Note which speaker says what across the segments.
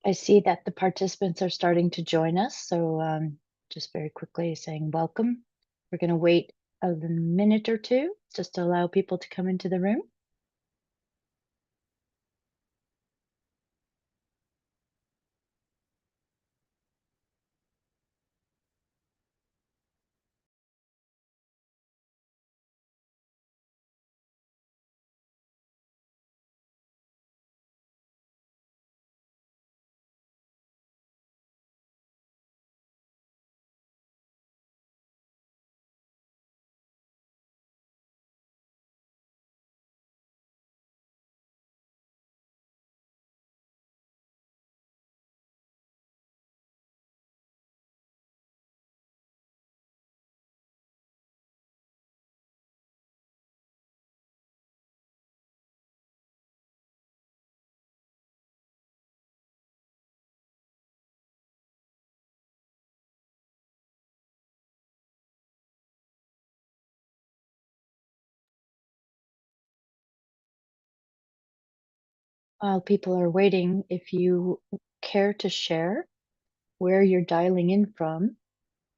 Speaker 1: I see that the participants are starting to join us, so just very quickly saying welcome. We're going to wait a minute or two just to allow people to come into the room. While people are waiting, if you care to share where you're dialing in from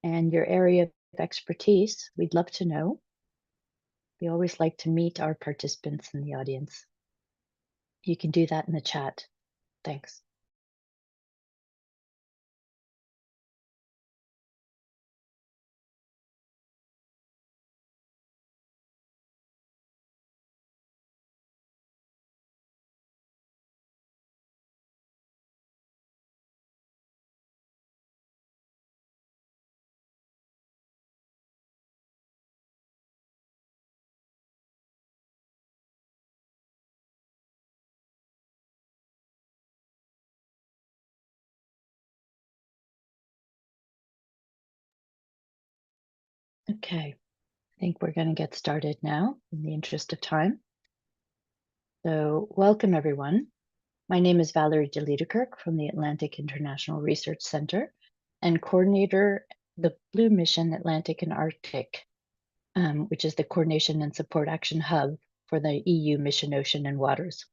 Speaker 1: and your area of expertise, we'd love to know. We always like to meet our participants in the audience. You can do that in the chat. Thanks. Okay, I think we're going to get started now in the interest of time. So welcome everyone. My name is Valerie Liedekerke from the Atlantic International Research Center and coordinator the Blue Mission Atlantic and Arctic, which is the Coordination and Support Action Hub for the EU Mission Ocean and Waters.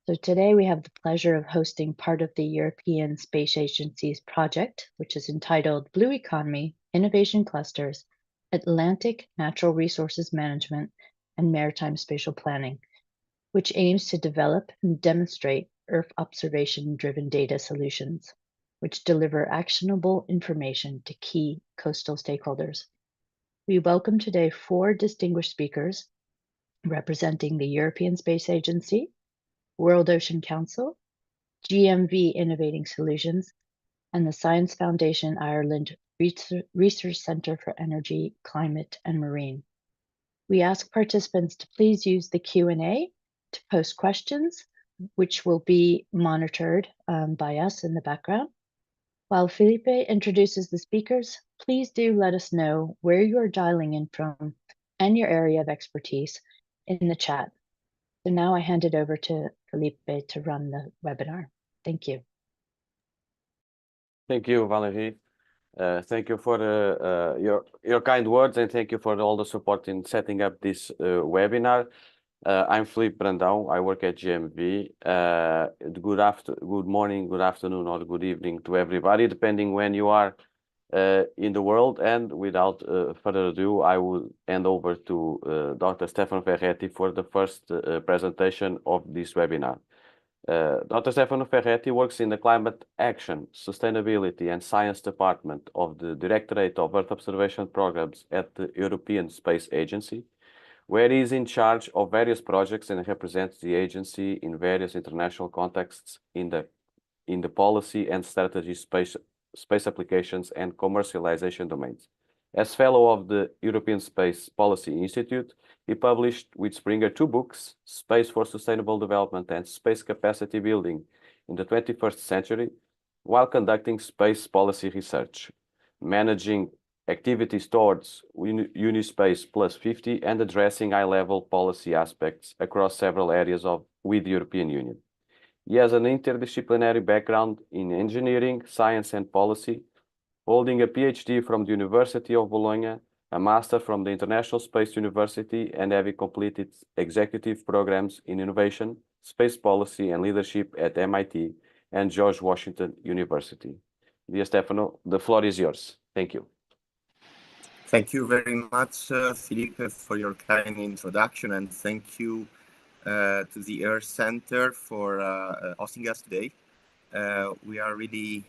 Speaker 1: So today we have the pleasure of hosting part of the European Space Agency's project, which is entitled Blue Economy, Innovation Clusters, Atlantic Natural Resources Management and Maritime Spatial Planning, which aims to develop and demonstrate Earth observation-driven data solutions, which deliver actionable information to key coastal stakeholders. We welcome today 4 distinguished speakers representing the European Space Agency, World Ocean Council, GMV Innovating Solutions, and the Science Foundation Ireland Research Centre for Energy, Climate and Marine. We ask participants to please use the Q&A to post questions, which will be monitored by us in the background. While Filipe introduces the speakers, please do let us know where you are dialing in from and your area of expertise in the chat. So now I hand it over to Filipe to run the webinar. Thank you.
Speaker 2: Thank you, Valerie. Thank you for your kind words, and thank you for all the support in setting up this webinar. I'm Filipe Brandão. I work at GMV. Good morning, good afternoon, or good evening to everybody, depending when you are in the world. And without further ado, I will hand over to Dr. Stefano Ferretti for the first presentation of this webinar. Dr. Stefano Ferretti works in the Climate Action, Sustainability and Science Department of the Directorate of Earth Observation Programs at the European Space Agency, where he is in charge of various projects and represents the agency in various international contexts in the policy and strategy space applications and commercialization domains. As fellow of the European Space Policy Institute, he published with Springer 2 books, Space for Sustainable Development and Space Capacity Building in the 21st Century, while conducting space policy research, managing activities towards Unispace Plus 50 and addressing high-level policy aspects across several areas with the European Union. He has an interdisciplinary background in engineering, science and policy, holding a PhD from the University of Bologna, a master from the International Space University, and having completed executive programs in innovation, space policy and leadership at MIT, and George Washington University. Dear Stefano, the floor is yours. Thank you.
Speaker 3: Thank you very much, Filipe, for your kind introduction, and thank you to the Earth Center for hosting us today. We are really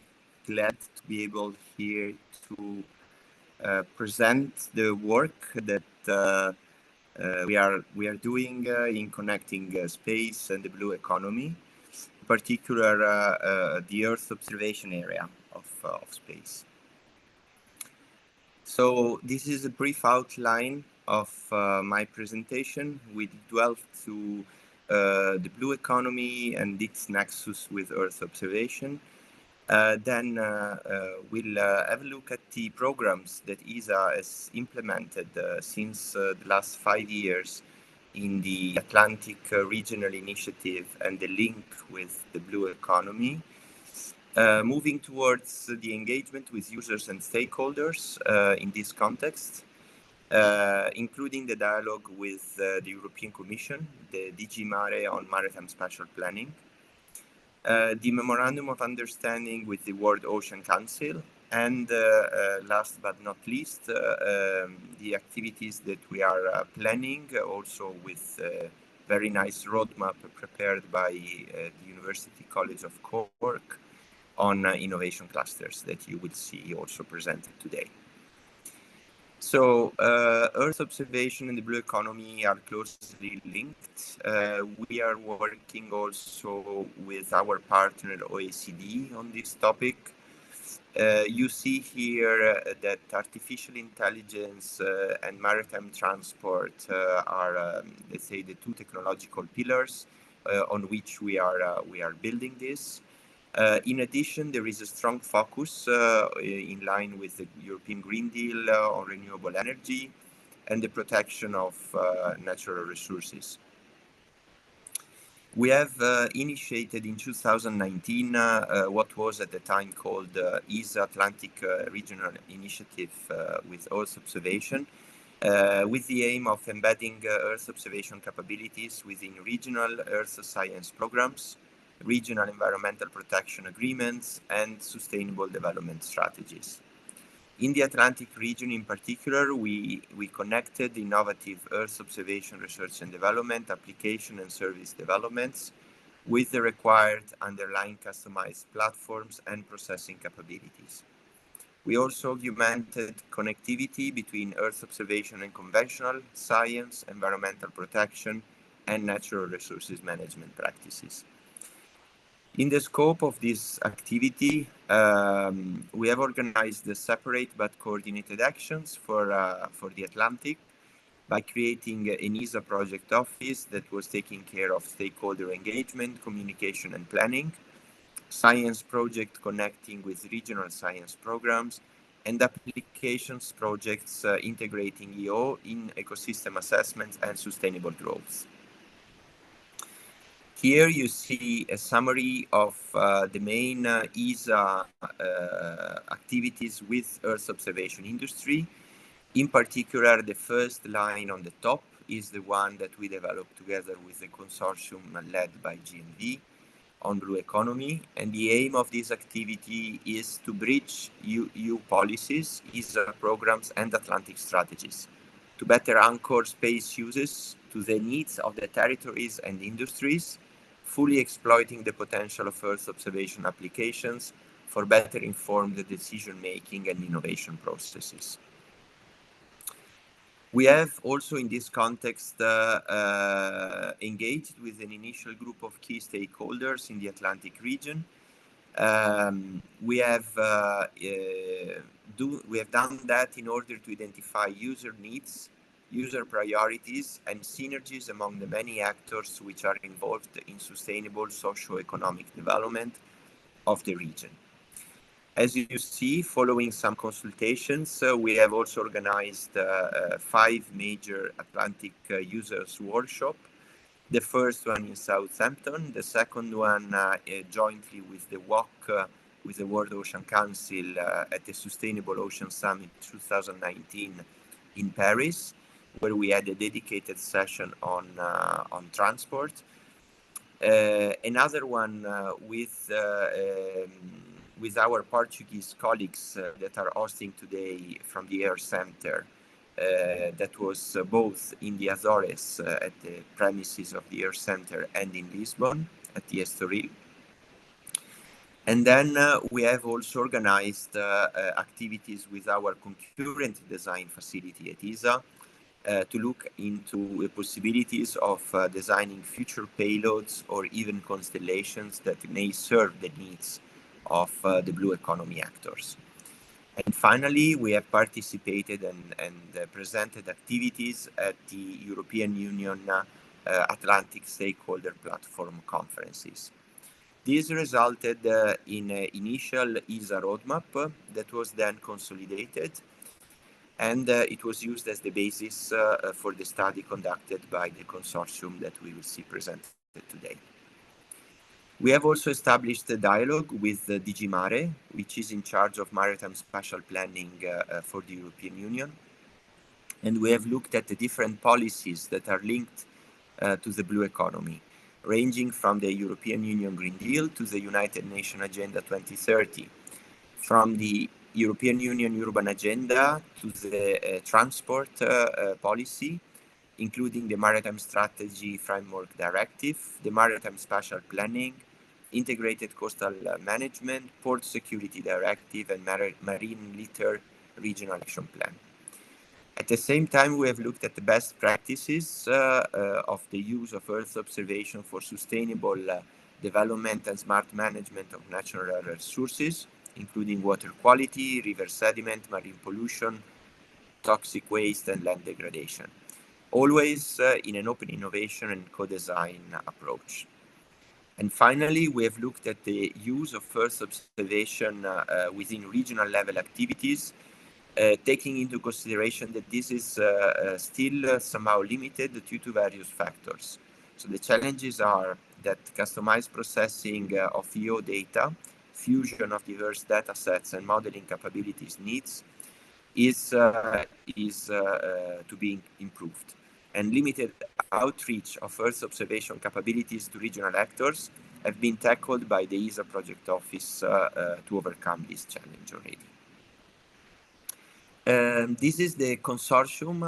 Speaker 3: glad to be able here to present the work that we are doing in connecting space and the blue economy, in particular the Earth observation area of space. So this is a brief outline of my presentation. We delve to the blue economy and its nexus with Earth observation. Then we'll have a look at the programs that ESA has implemented since the last 5 years in the Atlantic Regional Initiative and the link with the blue economy. Moving towards the engagement with users and stakeholders in this context, including the dialogue with the European Commission, the DG Mare on Maritime Spatial Planning, the Memorandum of Understanding with the World Ocean Council, and last but not least, the activities that we are planning, also with a very nice roadmap prepared by the University College of Cork on innovation clusters that you will see also presented today. So Earth observation and the blue economy are closely linked. We are working also with our partner OECD on this topic. You see here that artificial intelligence and maritime transport are, let's say, the two technological pillars on which we are building this. In addition, there is a strong focus in line with the European Green Deal on renewable energy and the protection of natural resources. We have initiated in 2019 what was at the time called ESA Atlantic Regional Initiative with Earth observation, with the aim of embedding Earth observation capabilities within regional Earth science programs, regional environmental protection agreements, and sustainable development strategies. In the Atlantic region in particular, we connected innovative Earth observation research and development, application and service developments with the required underlying customized platforms and processing capabilities. We also augmented connectivity between Earth observation and conventional science, environmental protection, and natural resources management practices. In the scope of this activity, we have organized the separate but coordinated actions for the Atlantic by creating an ESA project office that was taking care of stakeholder engagement, communication and planning, science project connecting with regional science programs, and applications projects integrating EO in ecosystem assessments and sustainable growth. Here you see a summary of the main ESA activities with Earth observation industry. In particular, the first line on the top is the one that we developed together with the consortium led by GMV on blue economy. And the aim of this activity is to bridge EU policies, ESA programs, and Atlantic strategies to better anchor space uses to the needs of the territories and industries, fully exploiting the potential of Earth observation applications for better informed decision-making and innovation processes. We have also in this context engaged with an initial group of key stakeholders in the Atlantic region. We have done that in order to identify user needs, user priorities, and synergies among the many actors which are involved in sustainable socio-economic development of the region. As you see, following some consultations, we have also organized 5 major Atlantic users workshop. The first one in Southampton, the second one jointly with the WOC, with the World Ocean Council at the Sustainable Ocean Summit 2019 in Paris, where we had a dedicated session on transport. Another one with our Portuguese colleagues that are hosting today from the Air Center, that was both in the Azores at the premises of the Air Center and in Lisbon at the Estoril. And then we have also organized activities with our concurrent design facility at ESA to look into the possibilities of designing future payloads or even constellations that may serve the needs of the blue economy actors. And finally, we have participated and presented activities at the European Union Atlantic Stakeholder Platform conferences. This resulted in an initial ESA roadmap that was then consolidated, and it was used as the basis for the study conducted by the consortium that we will see presented today. We have also established a dialogue with DG Mare, which is in charge of maritime spatial planning for the European Union. And we have looked at the different policies that are linked to the blue economy, ranging from the European Union Green Deal to the United Nations Agenda 2030, from the European Union Urban Agenda to the transport policy, including the Maritime Strategy Framework Directive, the Maritime Spatial Planning, Integrated Coastal Management, Port Security Directive, and Marine Litter Regional Action Plan. At the same time, we have looked at the best practices of the use of Earth observation for sustainable development and smart management of natural resources, including water quality, river sediment, marine pollution, toxic waste, and land degradation, always in an open innovation and co-design approach. And finally, we have looked at the use of Earth observation within regional level activities, taking into consideration that this is still somehow limited due to various factors. So the challenges are that customized processing of EO data, fusion of diverse data sets and modeling capabilities needs is to be improved. And limited outreach of Earth observation capabilities to regional actors have been tackled by the ESA Project Office to overcome this challenge already. This is the consortium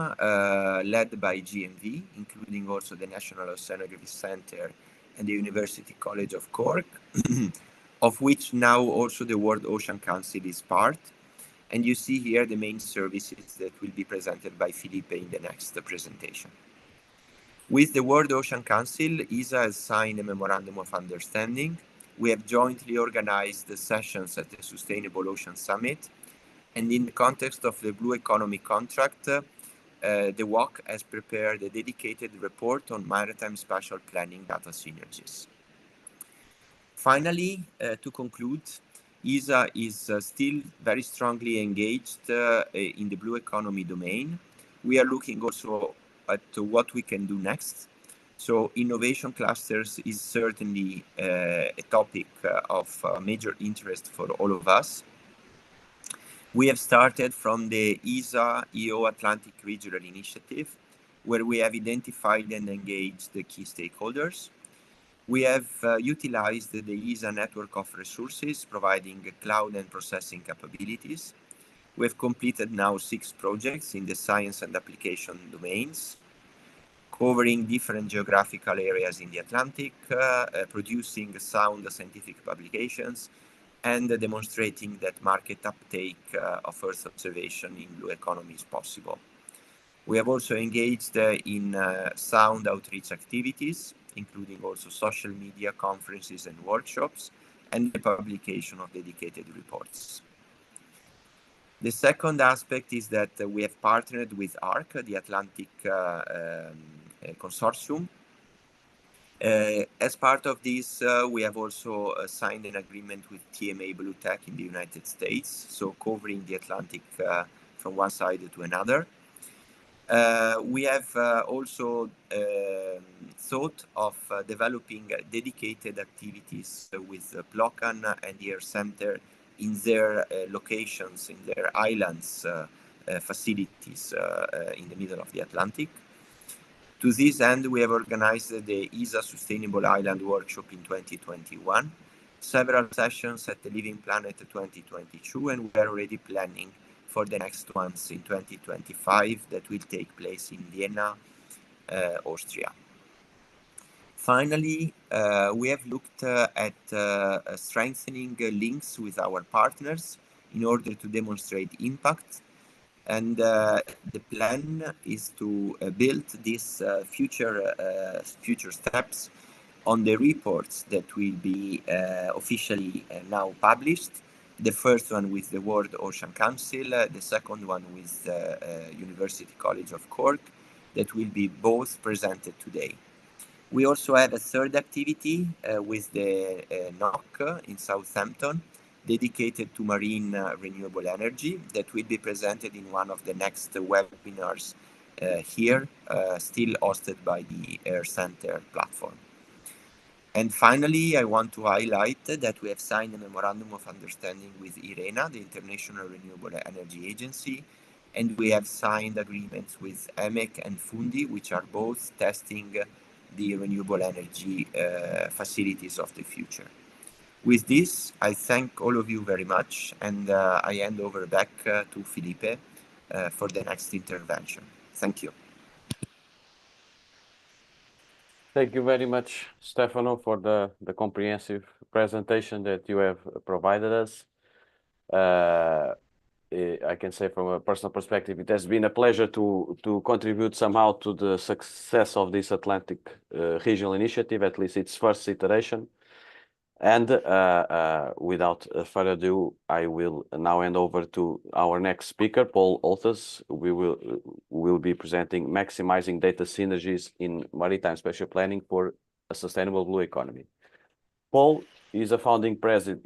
Speaker 3: led by GMV, including also the National Oceanography Center and the University College of Cork, of which now also the World Ocean Council is part. And you see here the main services that will be presented by Filipe in the next presentation. With the World Ocean Council, ESA has signed a Memorandum of Understanding. We have jointly organized the sessions at the Sustainable Ocean Summit. And in the context of the Blue Economy contract, the WOC has prepared a dedicated report on maritime spatial planning data synergies. Finally, to conclude, ESA is still very strongly engaged in the blue economy domain. We are looking also at what we can do next. So innovation clusters is certainly a topic of major interest for all of us. We have started from the ESA EO Atlantic Regional Initiative, where we have identified and engaged the key stakeholders. We have utilized the ESA network of resources, providing cloud and processing capabilities. We have completed now 6 projects in the science and application domains, covering different geographical areas in the Atlantic, producing sound scientific publications, and demonstrating that market uptake of Earth observation in blue economy is possible. We have also engaged in sound outreach activities, including also social media conferences and workshops, and the publication of dedicated reports. The second aspect is that we have partnered with ARC, the Atlantic Consortium. As part of this, we have also signed an agreement with TMA Blue Tech in the United States, so covering the Atlantic from one side to another. We have also thought of developing dedicated activities with Blocan and the Air Center in their locations, in their islands, facilities in the middle of the Atlantic. To this end, we have organized the ESA Sustainable Island Workshop in 2021, several sessions at the Living Planet 2022, and we are already planning for the next ones in 2025 that will take place in Vienna, Austria. Finally, we have looked at strengthening links with our partners in order to demonstrate impact. And the plan is to build these future steps on the reports that will be officially now published. The first one with the World Ocean Council, the second one with the University College of Cork, that will be both presented today. We also have a third activity with the NOC in Southampton, dedicated to marine renewable energy, that will be presented in one of the next webinars here, still hosted by the Air Center platform. And finally, I want to highlight that we have signed a memorandum of understanding with IRENA, the International Renewable Energy Agency, and we have signed agreements with EMEC and Fundi, which are both testing the renewable energy facilities of the future. With this, I thank all of you very much, and I hand over back to Filipe for the next intervention. Thank you.
Speaker 2: Thank you very much, Stefano, for the comprehensive presentation that you have provided us. I can say from a personal perspective, it has been a pleasure to contribute somehow to the success of this Atlantic Regional Initiative, at least its first iteration. And without further ado, I will now hand over to our next speaker, Paul Holthus. We will be presenting Maximizing Data Synergies in Maritime Spatial Planning for a Sustainable Blue Economy. Paul is founding president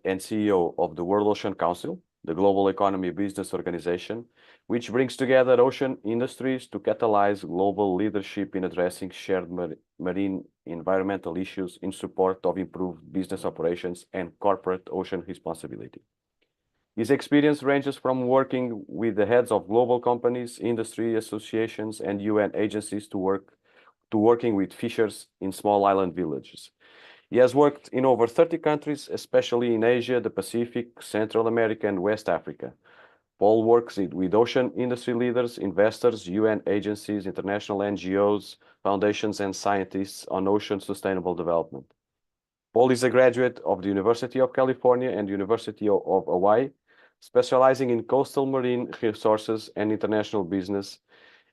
Speaker 2: and CEO of the World Ocean Council, the global economy business organization, which brings together ocean industries to catalyze global leadership in addressing shared marine environmental issues in support of improved business operations and corporate ocean responsibility. His experience ranges from working with the heads of global companies, industry associations, and UN agencies to working with fishers in small island villages. He has worked in over 30 countries, especially in Asia, the Pacific, Central America, and West Africa. Paul works with ocean industry leaders, investors, UN agencies, international NGOs, foundations, and scientists on ocean sustainable development. Paul is a graduate of the University of California and University of Hawaii, specializing in coastal marine resources and international business,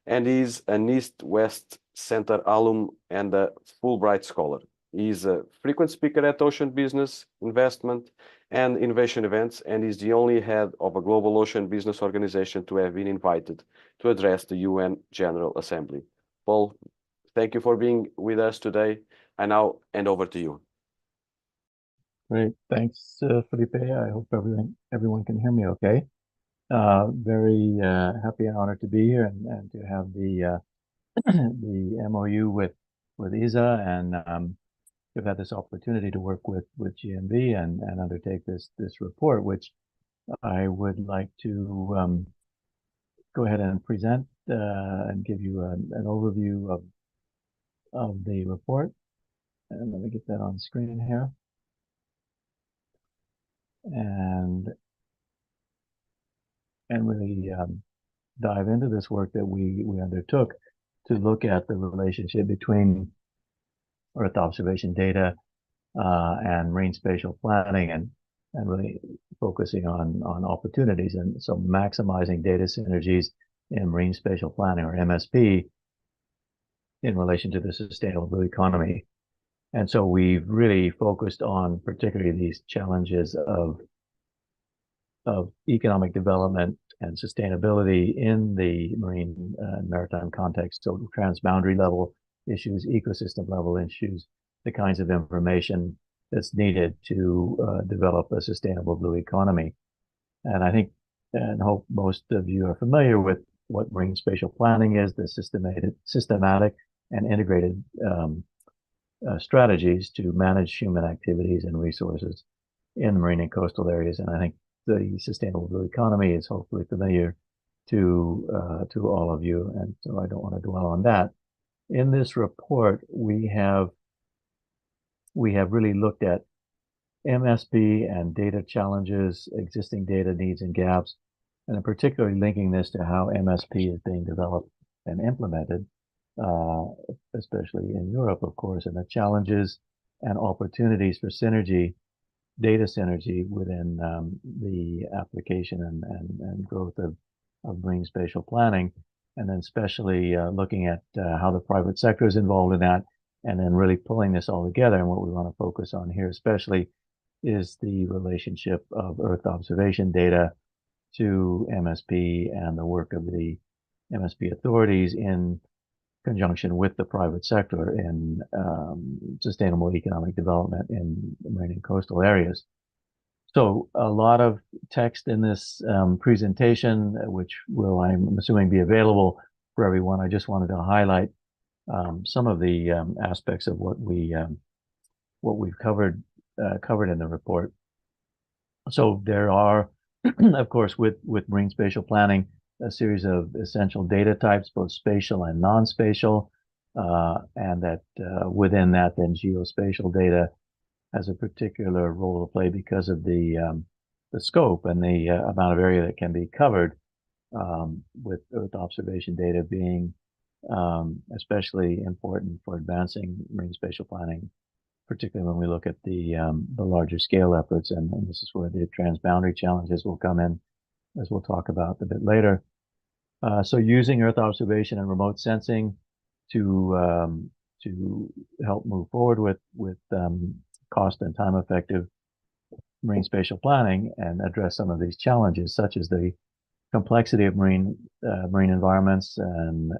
Speaker 2: and is an East-West Center alum and a Fulbright scholar. He is a frequent speaker at ocean business, investment, and innovation events, and is the only head of a global ocean business organization to have been invited to address the UN General Assembly. Paul, thank you for being with us today. I now hand over to you.
Speaker 4: Great. Thanks, Filipe. I hope everyone can hear me okay. Very happy and honored to be here and to have the MOU with ESA, and we've had this opportunity to work with GMV and undertake this report, which I would like to go ahead and present and give you an overview of the report. And let me get that on screen here. And really dive into this work that we undertook to look at the relationship between Earth observation data and marine spatial planning, and really focusing on opportunities, and so maximizing data synergies in marine spatial planning, or MSP, in relation to the sustainable blue economy. And so we've really focused on particularly these challenges of economic development and sustainability in the marine and maritime context. So transboundary level issues, ecosystem level issues, the kinds of information that's needed to develop a sustainable blue economy. And I think and hope most of you are familiar with what marine spatial planning is, the systematic and integrated strategies to manage human activities and resources in marine and coastal areas. And I think the sustainable blue economy is hopefully familiar to all of you, and so I don't want to dwell on that. In this report, we have really looked at MSP and data challenges, existing data needs and gaps, and in particular linking this to how MSP is being developed and implemented, especially in Europe, of course, and the challenges and opportunities for synergy, data synergy within the application and growth of marine spatial planning, and then especially looking at how the private sector is involved in that, and then really pulling this all together. And what we want to focus on here especially is the relationship of Earth observation data to MSP and the work of the MSP authorities in conjunction with the private sector in sustainable economic development in marine and coastal areas. So a lot of text in this presentation, which will, I'm assuming, be available for everyone. I just wanted to highlight some of the aspects of what we've covered in the report. So there are, of course, with marine spatial planning, a series of essential data types, both spatial and non-spatial, and that within that, then geospatial data has a particular role to play because of the scope and the amount of area that can be covered, with Earth observation data being especially important for advancing marine spatial planning, particularly when we look at the larger scale efforts, and this is where the transboundary challenges will come in, as we'll talk about a bit later. So using Earth observation and remote sensing to help move forward with cost and time effective marine spatial planning and address some of these challenges, such as the complexity of marine environments, and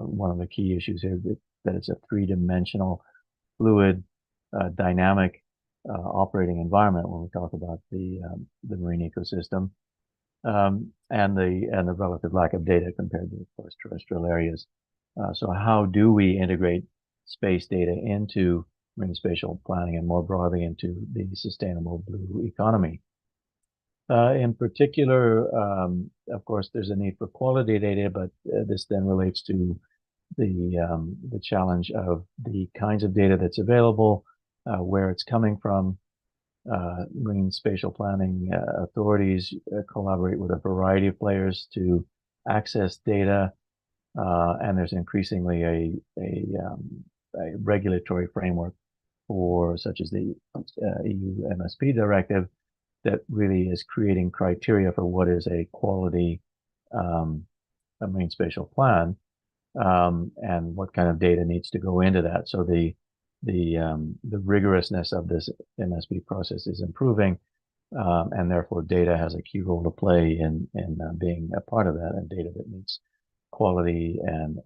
Speaker 4: one of the key issues here that it's a three-dimensional, fluid, dynamic operating environment when we talk about the marine ecosystem, and the relative lack of data compared to, of course, terrestrial areas. So how do we integrate space data into marine spatial planning and more broadly into the sustainable blue economy? In particular, of course, there's a need for quality data, but this then relates to the challenge of the kinds of data that's available, where it's coming from. Marine spatial planning authorities collaborate with a variety of players to access data, and there's increasingly a regulatory framework for, such as the EU MSP directive, that really is creating criteria for what is a quality marine spatial plan, and what kind of data needs to go into that. So the rigorousness of this MSP process is improving, and therefore data has a key role to play in being a part of that, and data that meets quality and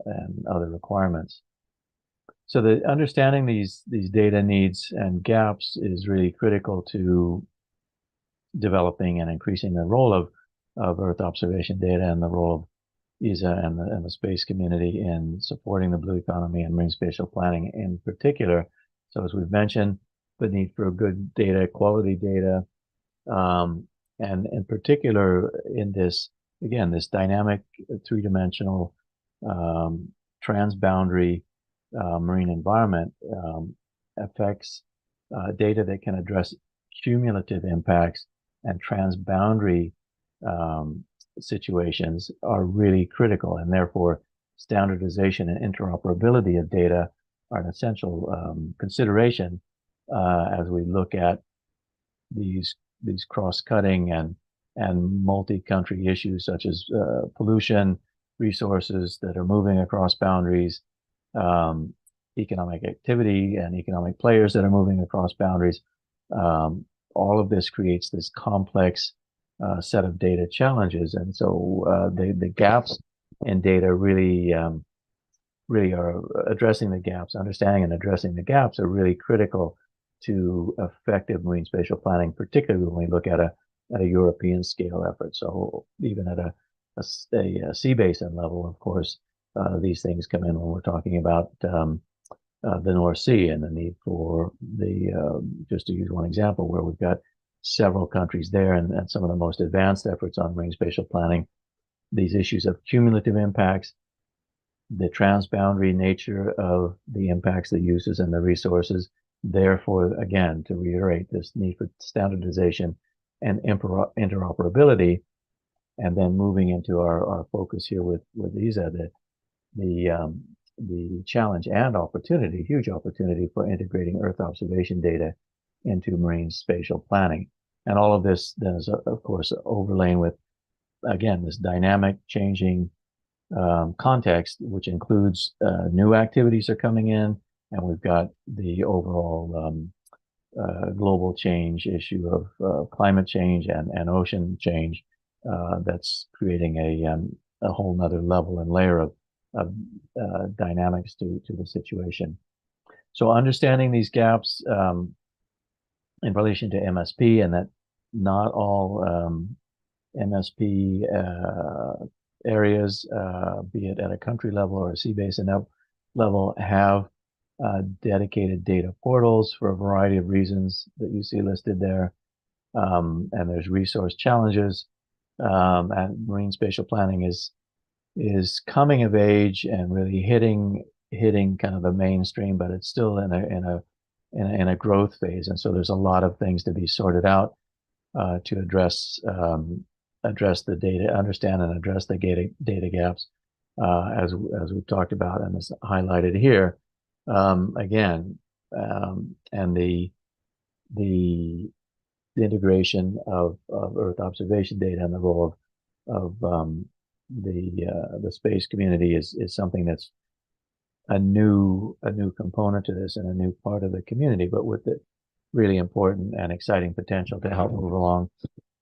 Speaker 4: other requirements. So the understanding these data needs and gaps is really critical to developing and increasing the role of Earth observation data and the role of ESA and the space community in supporting the blue economy and marine spatial planning in particular. So as we've mentioned, the need for good data, quality data, and in particular in this, again, this dynamic three-dimensional transboundary marine environment affects data that can address cumulative impacts, and transboundary situations are really critical, and therefore standardization and interoperability of data are an essential consideration as we look at these cross-cutting and multi-country issues, such as pollution, resources that are moving across boundaries, economic activity and economic players that are moving across boundaries. All of this creates this complex set of data challenges, and so the gaps in data really are addressing the gaps. Understanding and addressing the gaps are really critical to effective marine spatial planning, particularly when we look at a European scale effort. So even at a sea basin level, of course, these things come in when we're talking about the North Sea and the need for just to use one example, where we've got several countries there and some of the most advanced efforts on marine spatial planning these issues of cumulative impacts, the transboundary nature of the impacts, the uses, and the resources. Therefore, again, to reiterate this need for standardization and interoperability, and then moving into our focus here with ESA, the challenge and opportunity, huge opportunity for integrating Earth observation data into marine spatial planning. And all of this then is, of course, overlaying with, again, this dynamic, changing context, which includes new activities are coming in, and we've got the overall global change issue of climate change and ocean change that's creating a whole nother level and layer of dynamics to the situation. So understanding these gaps in relation to MSP, and that not all MSP areas, be it at a country level or a sea basin level, have dedicated data portals for a variety of reasons that you see listed there. And there's resource challenges. And marine spatial planning is coming of age and really hitting kind of the mainstream, but it's still in a growth phase. And so there's a lot of things to be sorted out to address the data, understand and address the data gaps, as we've talked about and is highlighted here. Again, and the integration of Earth observation data and the role of the space community is something that's a new component to this and a new part of the community, but with the really important and exciting potential to help move along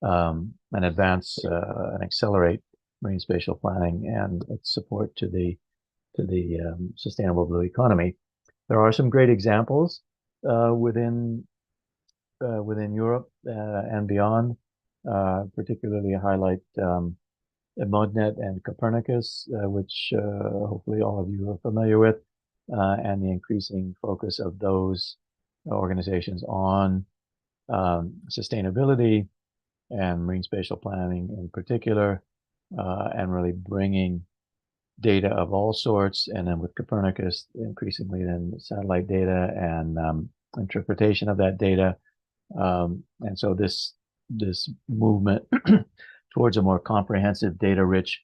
Speaker 4: and advance and accelerate marine spatial planning and its support to the sustainable blue economy. There are some great examples within Europe and beyond. Particularly highlight Modnet and Copernicus, which hopefully all of you are familiar with, and the increasing focus of those organizations on sustainability and marine spatial planning in particular, and really bringing data of all sorts, and then with Copernicus, increasingly then satellite data and interpretation of that data. And so this movement towards a more comprehensive, data-rich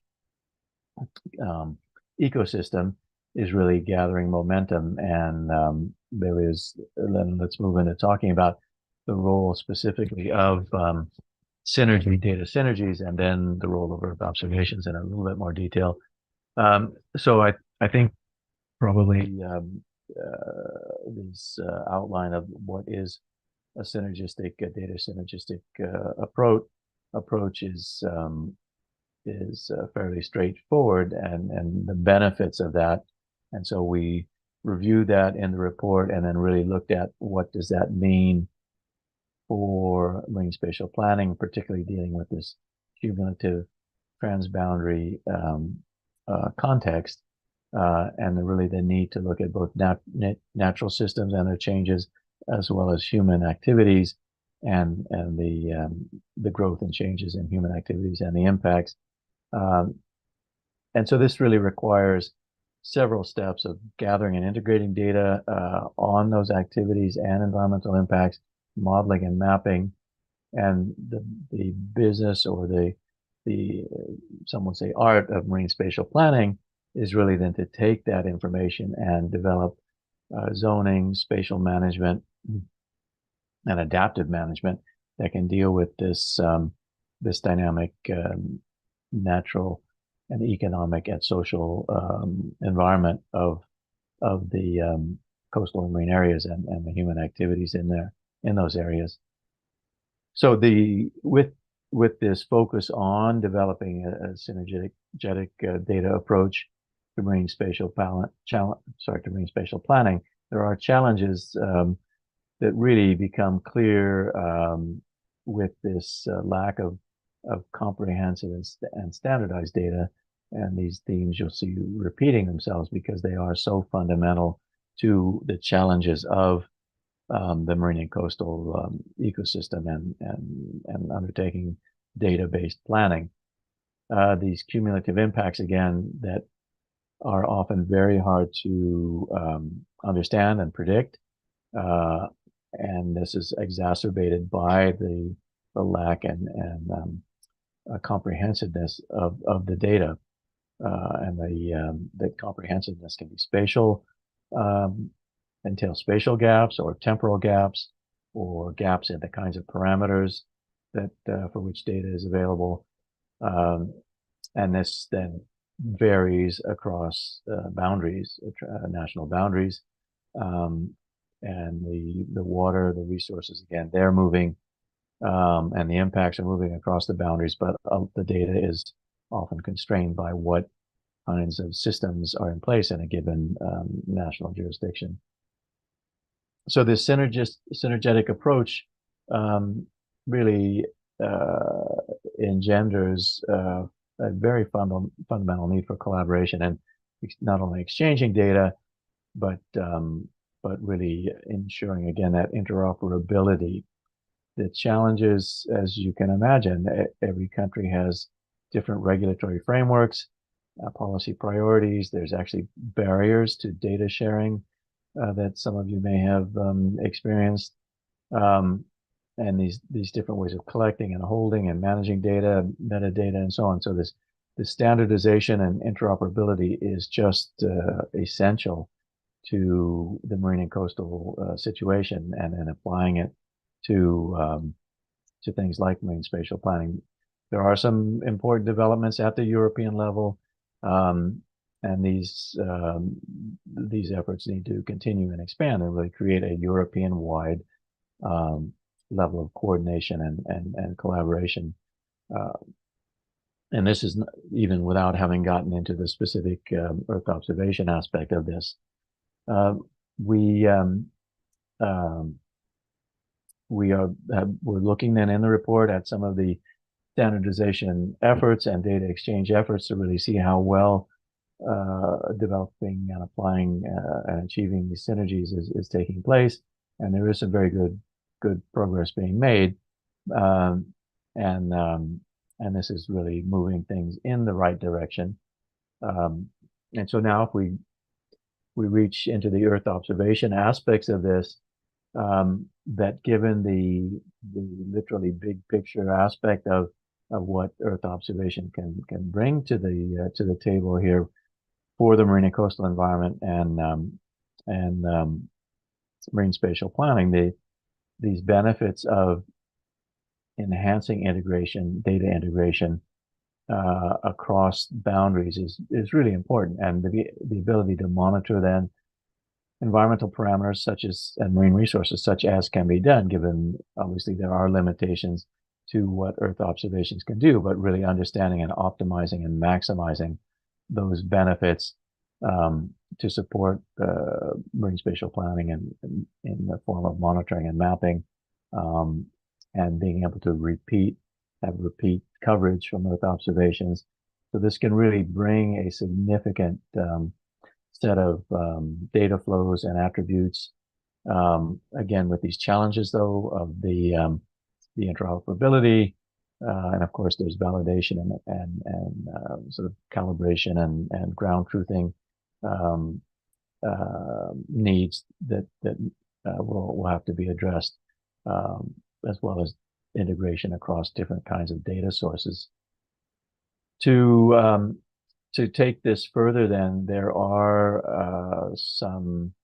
Speaker 4: ecosystem is really gathering momentum. And let's move into talking about the role specifically of data synergies, and then the role of Earth observations in a little bit more detail. So I think probably this outline of what is a data synergistic approach is fairly straightforward, and the benefits of that. And so we reviewed that in the report, and then really looked at what does that mean for marine spatial planning, particularly dealing with this cumulative transboundary context, and really the need to look at both natural systems and their changes, as well as human activities and the growth and changes in human activities and the impacts. And so this really requires several steps of gathering and integrating data on those activities and environmental impacts, modeling and mapping, and the business, or the some would say art of marine spatial planning, is really then to take that information and develop zoning, spatial management, and adaptive management that can deal with this dynamic natural and economic and social environment of the coastal and marine areas and the human activities in those areas. So with this focus on developing a synergetic data approach to marine spatial planning, there are challenges that really become clear with this lack of comprehensive and standardized data. And these themes you'll see repeating themselves because they are so fundamental to the challenges of the marine and coastal ecosystem and undertaking data-based planning. these cumulative impacts, again, that are often very hard to understand and predict. And this is exacerbated by the lack and comprehensiveness of the data. And the comprehensiveness can be spatial, entail spatial gaps or temporal gaps, or gaps in the kinds of parameters that for which data is available. And this then varies across boundaries, national boundaries. And the water, the resources, again, they're moving, and the impacts are moving across the boundaries, but the data is often constrained by what kinds of systems are in place in a given national jurisdiction. So this synergetic approach really engenders a very fundamental need for collaboration, and not only exchanging data, but really ensuring, again, that interoperability. The challenges, as you can imagine, every country has different regulatory frameworks, policy priorities. There's actually barriers to data sharing that some of you may have experienced, and these different ways of collecting and holding and managing data, metadata, and so on. So this standardization and interoperability is just essential to the marine and coastal situation, and applying it to things like marine spatial planning. There are some important developments at the European level, and these efforts need to continue and expand and really create a European-wide level of coordination and collaboration. And this is even without having gotten into the specific Earth observation aspect of this. We're looking then in the report at some of the standardization efforts and data exchange efforts to really see how well developing and applying and achieving these synergies is taking place. And there is some very good progress being made. And this is really moving things in the right direction. And so now if we reach into the Earth observation aspects of this, that given the literally big picture aspect of what Earth observation can bring to the table here for the marine and coastal environment and marine spatial planning, these benefits of enhancing integration, data integration across boundaries is really important, and the ability to monitor then environmental parameters such as, and marine resources such as, can be done, given obviously there are limitations to what Earth observations can do, but really understanding and optimizing and maximizing those benefits to support marine spatial planning in the form of monitoring and mapping, and being able to have repeat coverage from Earth observations. So this can really bring a significant set of data flows and attributes. Again, with these challenges though of the interoperability, and of course there's validation and sort of calibration and ground truthing needs that will have to be addressed, as well as integration across different kinds of data sources. To take this further, then there are some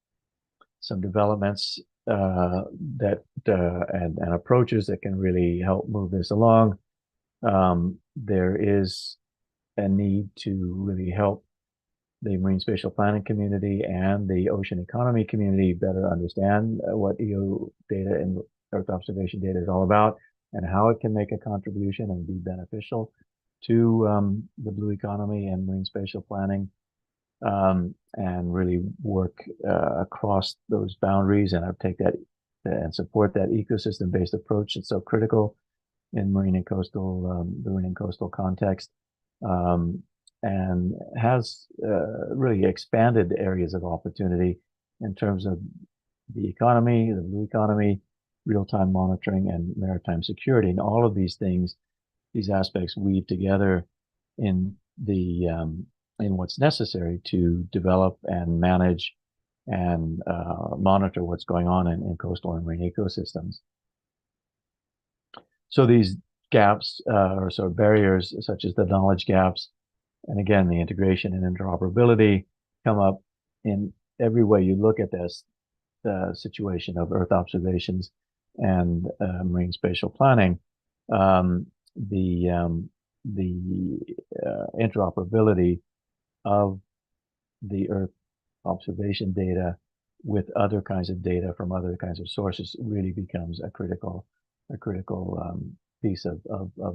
Speaker 4: developments that and approaches that can really help move this along. There is a need to really help the marine spatial planning community and the ocean economy community better understand what EO data and Earth observation data is all about, and how it can make a contribution and be beneficial to the blue economy and marine spatial planning, and really work across those boundaries and uptake that and support that ecosystem-based approach that's so critical in marine and coastal, the marine and coastal context, and has really expanded areas of opportunity in terms of the economy, the blue economy, real-time monitoring, and maritime security. And all of these things, these aspects weave together in what's necessary to develop and manage and monitor what's going on in coastal and marine ecosystems. So these gaps or sort of barriers, such as the knowledge gaps, and again, the integration and interoperability, come up in every way you look at this situation of Earth observations and marine spatial planning. The interoperability of the Earth observation data with other kinds of data from other kinds of sources really becomes a critical piece of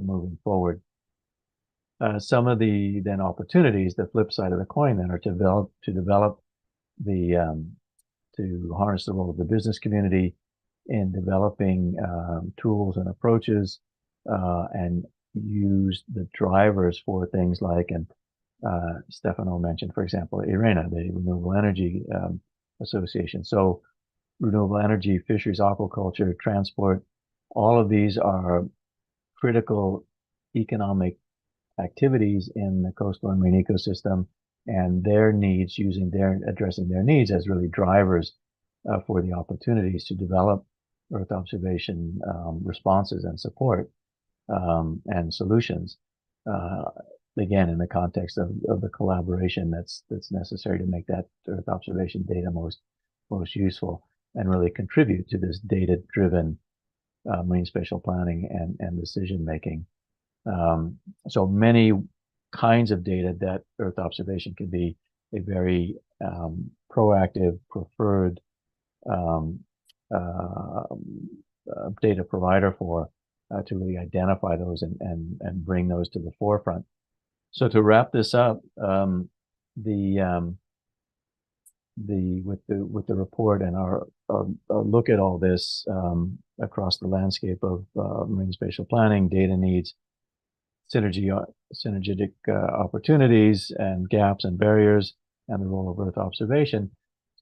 Speaker 4: moving forward. Some of the then opportunities, the flip side of the coin, then are to develop the to harness the role of the business community in developing tools and approaches and use the drivers for things like, and Stefano mentioned, for example, IRENA, the Renewable Energy Association. So renewable energy, fisheries, aquaculture, transport, all of these are critical economic activities in the coastal and marine ecosystem, and their needs, addressing their needs as really drivers for the opportunities to develop Earth observation responses and support and solutions. Again, in the context of the collaboration that's necessary to make that Earth observation data most useful and really contribute to this data-driven marine spatial planning and decision making. So many kinds of data that Earth observation can be a very proactive, preferred data provider for to really identify those and bring those to the forefront. So to wrap this up, with the report and our look at all this across the landscape of marine spatial planning, data needs, synergetic opportunities and gaps and barriers, and the role of Earth observation.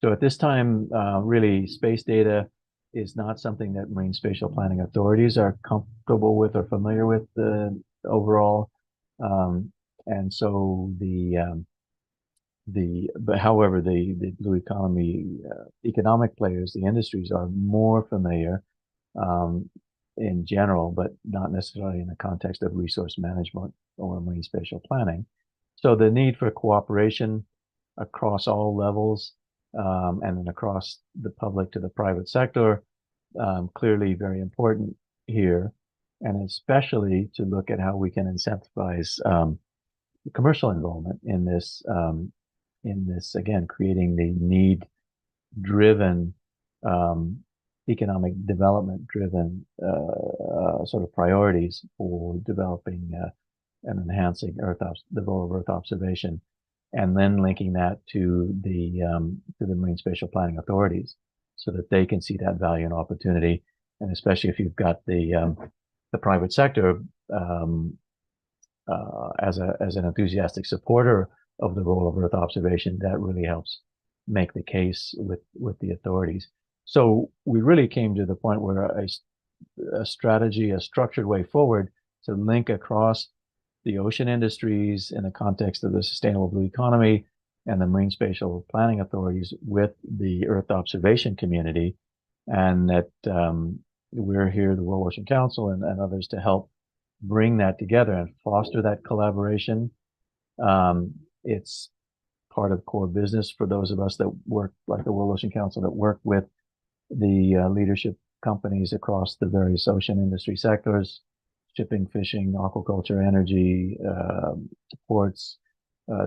Speaker 4: So at this time, really, space data is not something that marine spatial planning authorities are comfortable with or familiar with overall. And so however, the blue economy economic players, the industries, are more familiar in general, but not necessarily in the context of resource management or marine spatial planning. So the need for cooperation across all levels and then across the public to the private sector, clearly very important here, and especially to look at how we can incentivize commercial involvement in this, again, creating the need-driven, economic development-driven sort of priorities for developing and enhancing the role of Earth observation, and then linking that to the marine spatial planning authorities, so that they can see that value and opportunity, and especially if you've got the private sector as an enthusiastic supporter of the role of Earth observation, that really helps make the case with the authorities. So we really came to the point where a strategy, a structured way forward to link across the ocean industries in the context of the sustainable blue economy and the marine spatial planning authorities with the Earth observation community, and that we're here, the World Ocean Council and others, to help bring that together and foster that collaboration. It's part of core business for those of us that work, like the World Ocean Council, that work with the leadership companies across the various ocean industry sectors: shipping, fishing, aquaculture, energy, ports,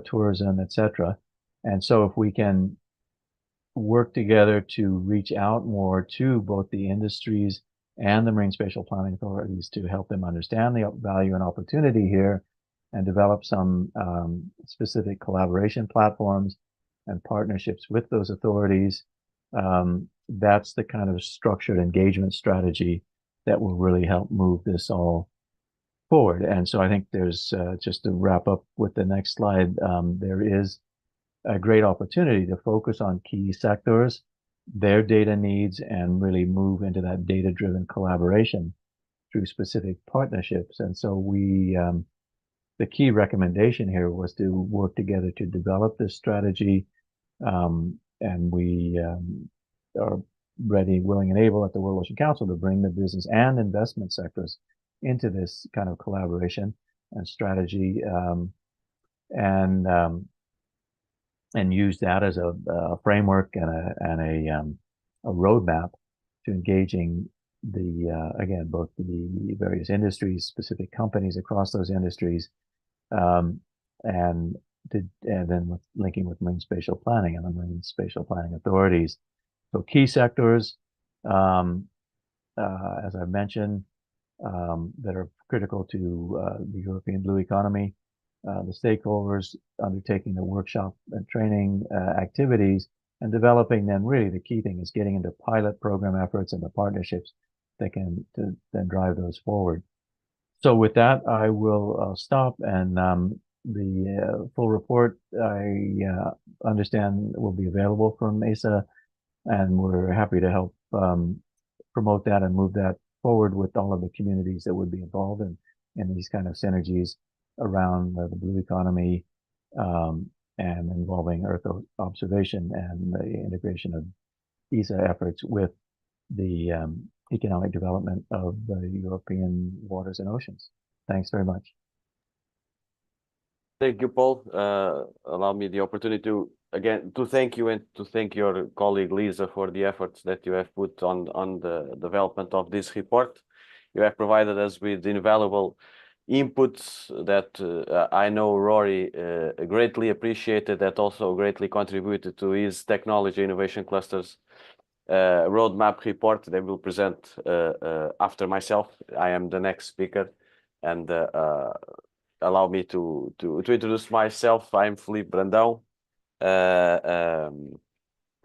Speaker 4: tourism, etc. And so if we can work together to reach out more to both the industries and the marine spatial planning authorities to help them understand the value and opportunity here, and develop some specific collaboration platforms and partnerships with those authorities, that's the kind of structured engagement strategy that will really help move this all forward. And so I think there's, just to wrap up with the next slide, there is a great opportunity to focus on key sectors, their data needs, and really move into that data-driven collaboration through specific partnerships. And so we the key recommendation here was to work together to develop this strategy. And we are ready, willing, and able at the World Ocean Council to bring the business and investment sectors into this kind of collaboration and strategy, and use that as a framework and a roadmap to engaging again, both the various industries, specific companies across those industries, and then linking with marine spatial planning and the marine spatial planning authorities. So key sectors, as I mentioned, that are critical to the European Blue Economy, the stakeholders undertaking the workshop and training activities, and developing then really the key thing is getting into pilot program efforts and the partnerships that can then drive those forward. So with that, I will stop, and the full report, I understand, will be available from ESA, and we're happy to help promote that and move that forward with all of the communities that would be involved in these kind of synergies around the blue economy, and involving Earth observation and the integration of ESA efforts with the economic development of the European waters and oceans. Thanks very much.
Speaker 2: Thank you, Paul. Allow me the opportunity to thank you and to thank your colleague Lisa for the efforts that you have put on the development of this report. You have provided us with invaluable inputs that I know Rory greatly appreciated, that also greatly contributed to his technology innovation clusters roadmap report. They will present after myself. I am the next speaker, and allow me to introduce myself. I'm Filipe Brandão.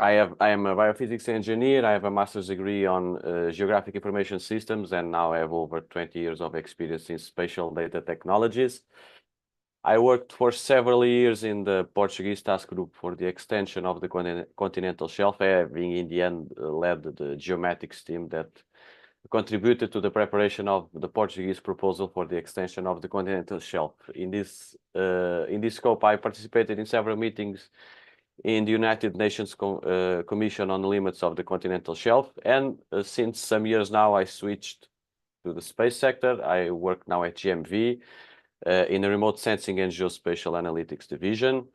Speaker 2: I am a biophysics engineer. I have a master's degree on geographic information systems, and now I have over 20 years of experience in spatial data technologies. I worked for several years in the Portuguese task group for the extension of the continental shelf, having in the end led the geomatics team that contributed to the preparation of the Portuguese proposal for the extension of the continental shelf. In this scope, I participated in several meetings in the United Nations Commission on the Limits of the Continental Shelf, and since some years now, I switched to the space sector. I work now at GMV in the remote sensing and geospatial analytics division,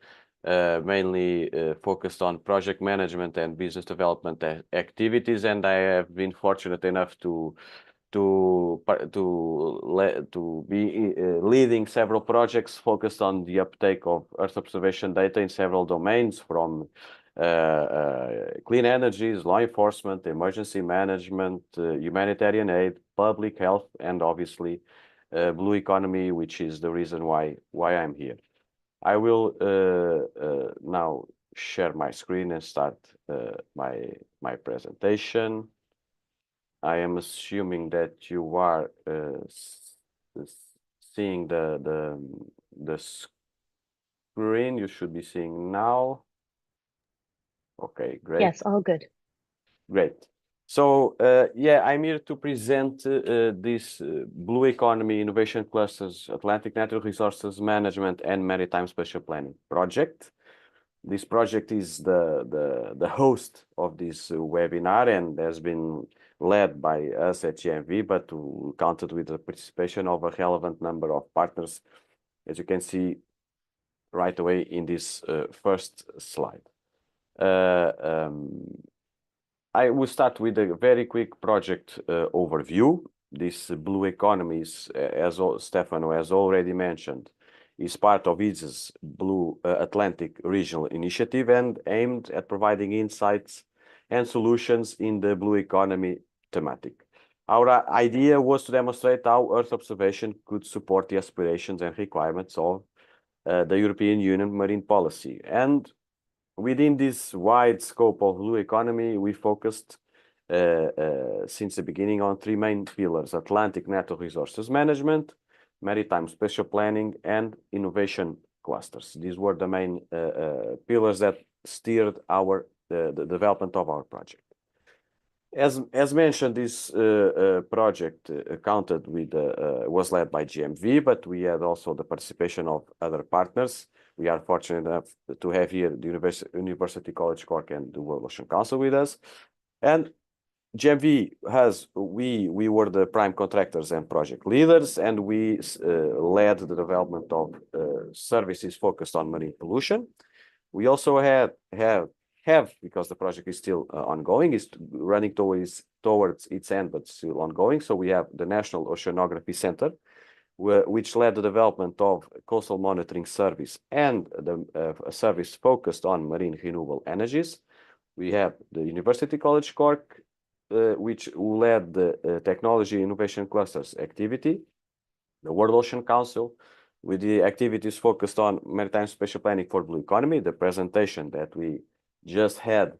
Speaker 2: mainly focused on project management and business development activities, and I have been fortunate enough to be leading several projects focused on the uptake of Earth observation data in several domains, from clean energies, law enforcement, emergency management, humanitarian aid, public health, and obviously blue economy, which is the reason why I'm here. I will now share my screen and start my presentation. I am assuming that you are seeing the screen. You should be seeing now. Okay, great.
Speaker 1: Yes, all good.
Speaker 2: Great. So yeah, I'm here to present this Blue Economy Innovation Clusters Atlantic Natural Resources Management and Maritime Spatial Planning project. This project is the host of this webinar and has been led by us at GMV, but counted with the participation of a relevant number of partners, as you can see right away in this first slide. I will start with a very quick project overview. This Blue Economy is, as Stefano has already mentioned, is part of ESA's Blue Atlantic Regional Initiative and aimed at providing insights and solutions in the blue economy thematic. Our idea was to demonstrate how Earth observation could support the aspirations and requirements of the European Union marine policy. And within this wide scope of blue economy, we focused since the beginning on three main pillars: Atlantic Natural Resources Management, Maritime Spatial Planning, and Innovation Clusters. These were the main pillars that steered the development of our project. As mentioned, this project was led by GMV, but we had also the participation of other partners. We are fortunate enough to have here the University College Cork and the World Ocean Council with us. And GMV we were the prime contractors and project leaders, and we led the development of services focused on marine pollution. We also have, because the project is still ongoing, is running towards its end, but still ongoing. So we have the National Oceanography Center, which led the development of coastal monitoring service and a service focused on marine renewable energies. We have the University College Cork, which led the Technology Innovation Clusters activity, the World Ocean Council, with the activities focused on maritime spatial planning for blue economy, the presentation that we just had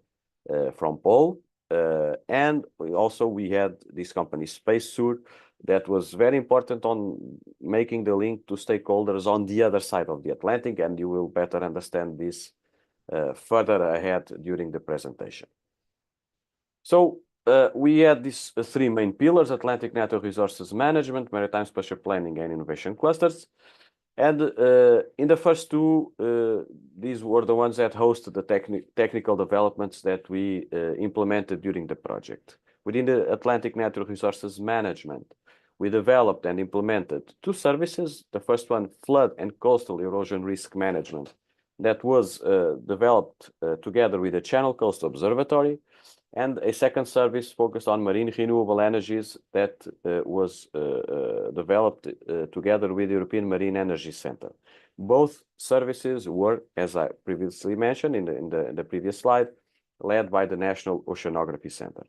Speaker 2: from Paul. And we had this company SpaceSur that was very important on making the link to stakeholders on the other side of the Atlantic, and you will better understand this further ahead during the presentation. So we had these three main pillars: Atlantic Natural Resources Management, Maritime Spatial Planning, and Innovation Clusters. And in the first two, these were the ones that hosted the technical developments that we implemented during the project. Within the Atlantic Natural Resources Management, we developed and implemented two services. The first one, Flood and Coastal Erosion Risk Management, that was developed together with the Channel Coast Observatory, and a second service focused on marine renewable energies that was developed together with the European Marine Energy Center. Both services were, as I previously mentioned in the previous slide, led by the National Oceanography Center.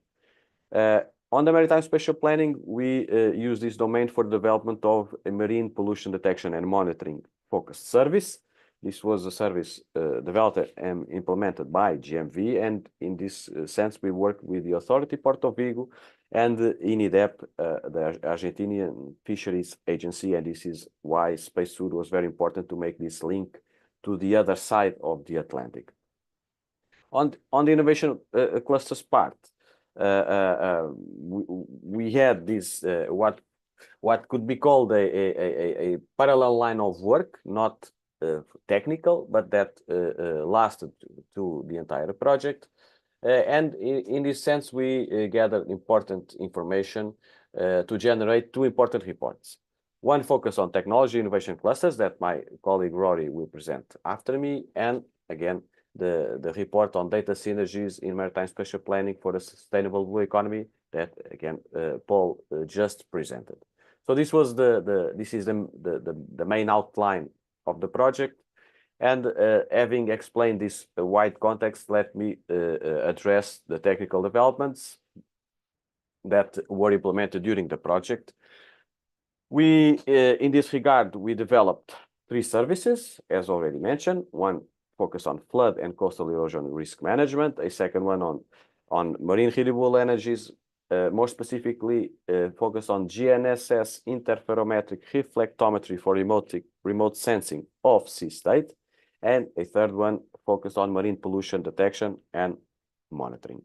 Speaker 2: On the Maritime Spatial Planning, we use this domain for the development of a marine pollution detection and monitoring focused service. This was a service developed and implemented by GMV, and in this sense, we worked with the authority Porto Vigo and INIDEP, the Argentinian Fisheries Agency, and this is why SpaceSud was very important to make this link to the other side of the Atlantic. On the innovation clusters part, we had this what could be called a parallel line of work, not technical, but that lasted to the entire project. And in this sense, we gathered important information to generate two important reports. One focused on technology innovation clusters that my colleague Rory will present after me, and again, the report on data synergies in maritime spatial planning for a sustainable blue economy that again Paul just presented. So this was the main outline of the project, and having explained this wide context, let me address the technical developments that were implemented during the project. We, in this regard, we developed three services, as already mentioned. One focused on flood and coastal erosion risk management, a second one on marine renewable energies, more specifically focused on GNSS interferometric reflectometry for remote sensing of sea state, and a third one focused on marine pollution detection and monitoring.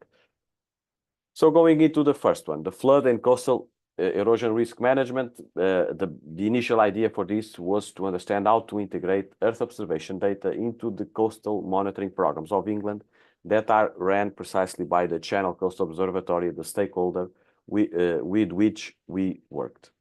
Speaker 2: So going into the first one, the flood and coastal erosion risk management, the initial idea for this was to understand how to integrate Earth observation data into the coastal monitoring programs of England that are ran precisely by the Channel Coast Observatory, the stakeholder with which we worked.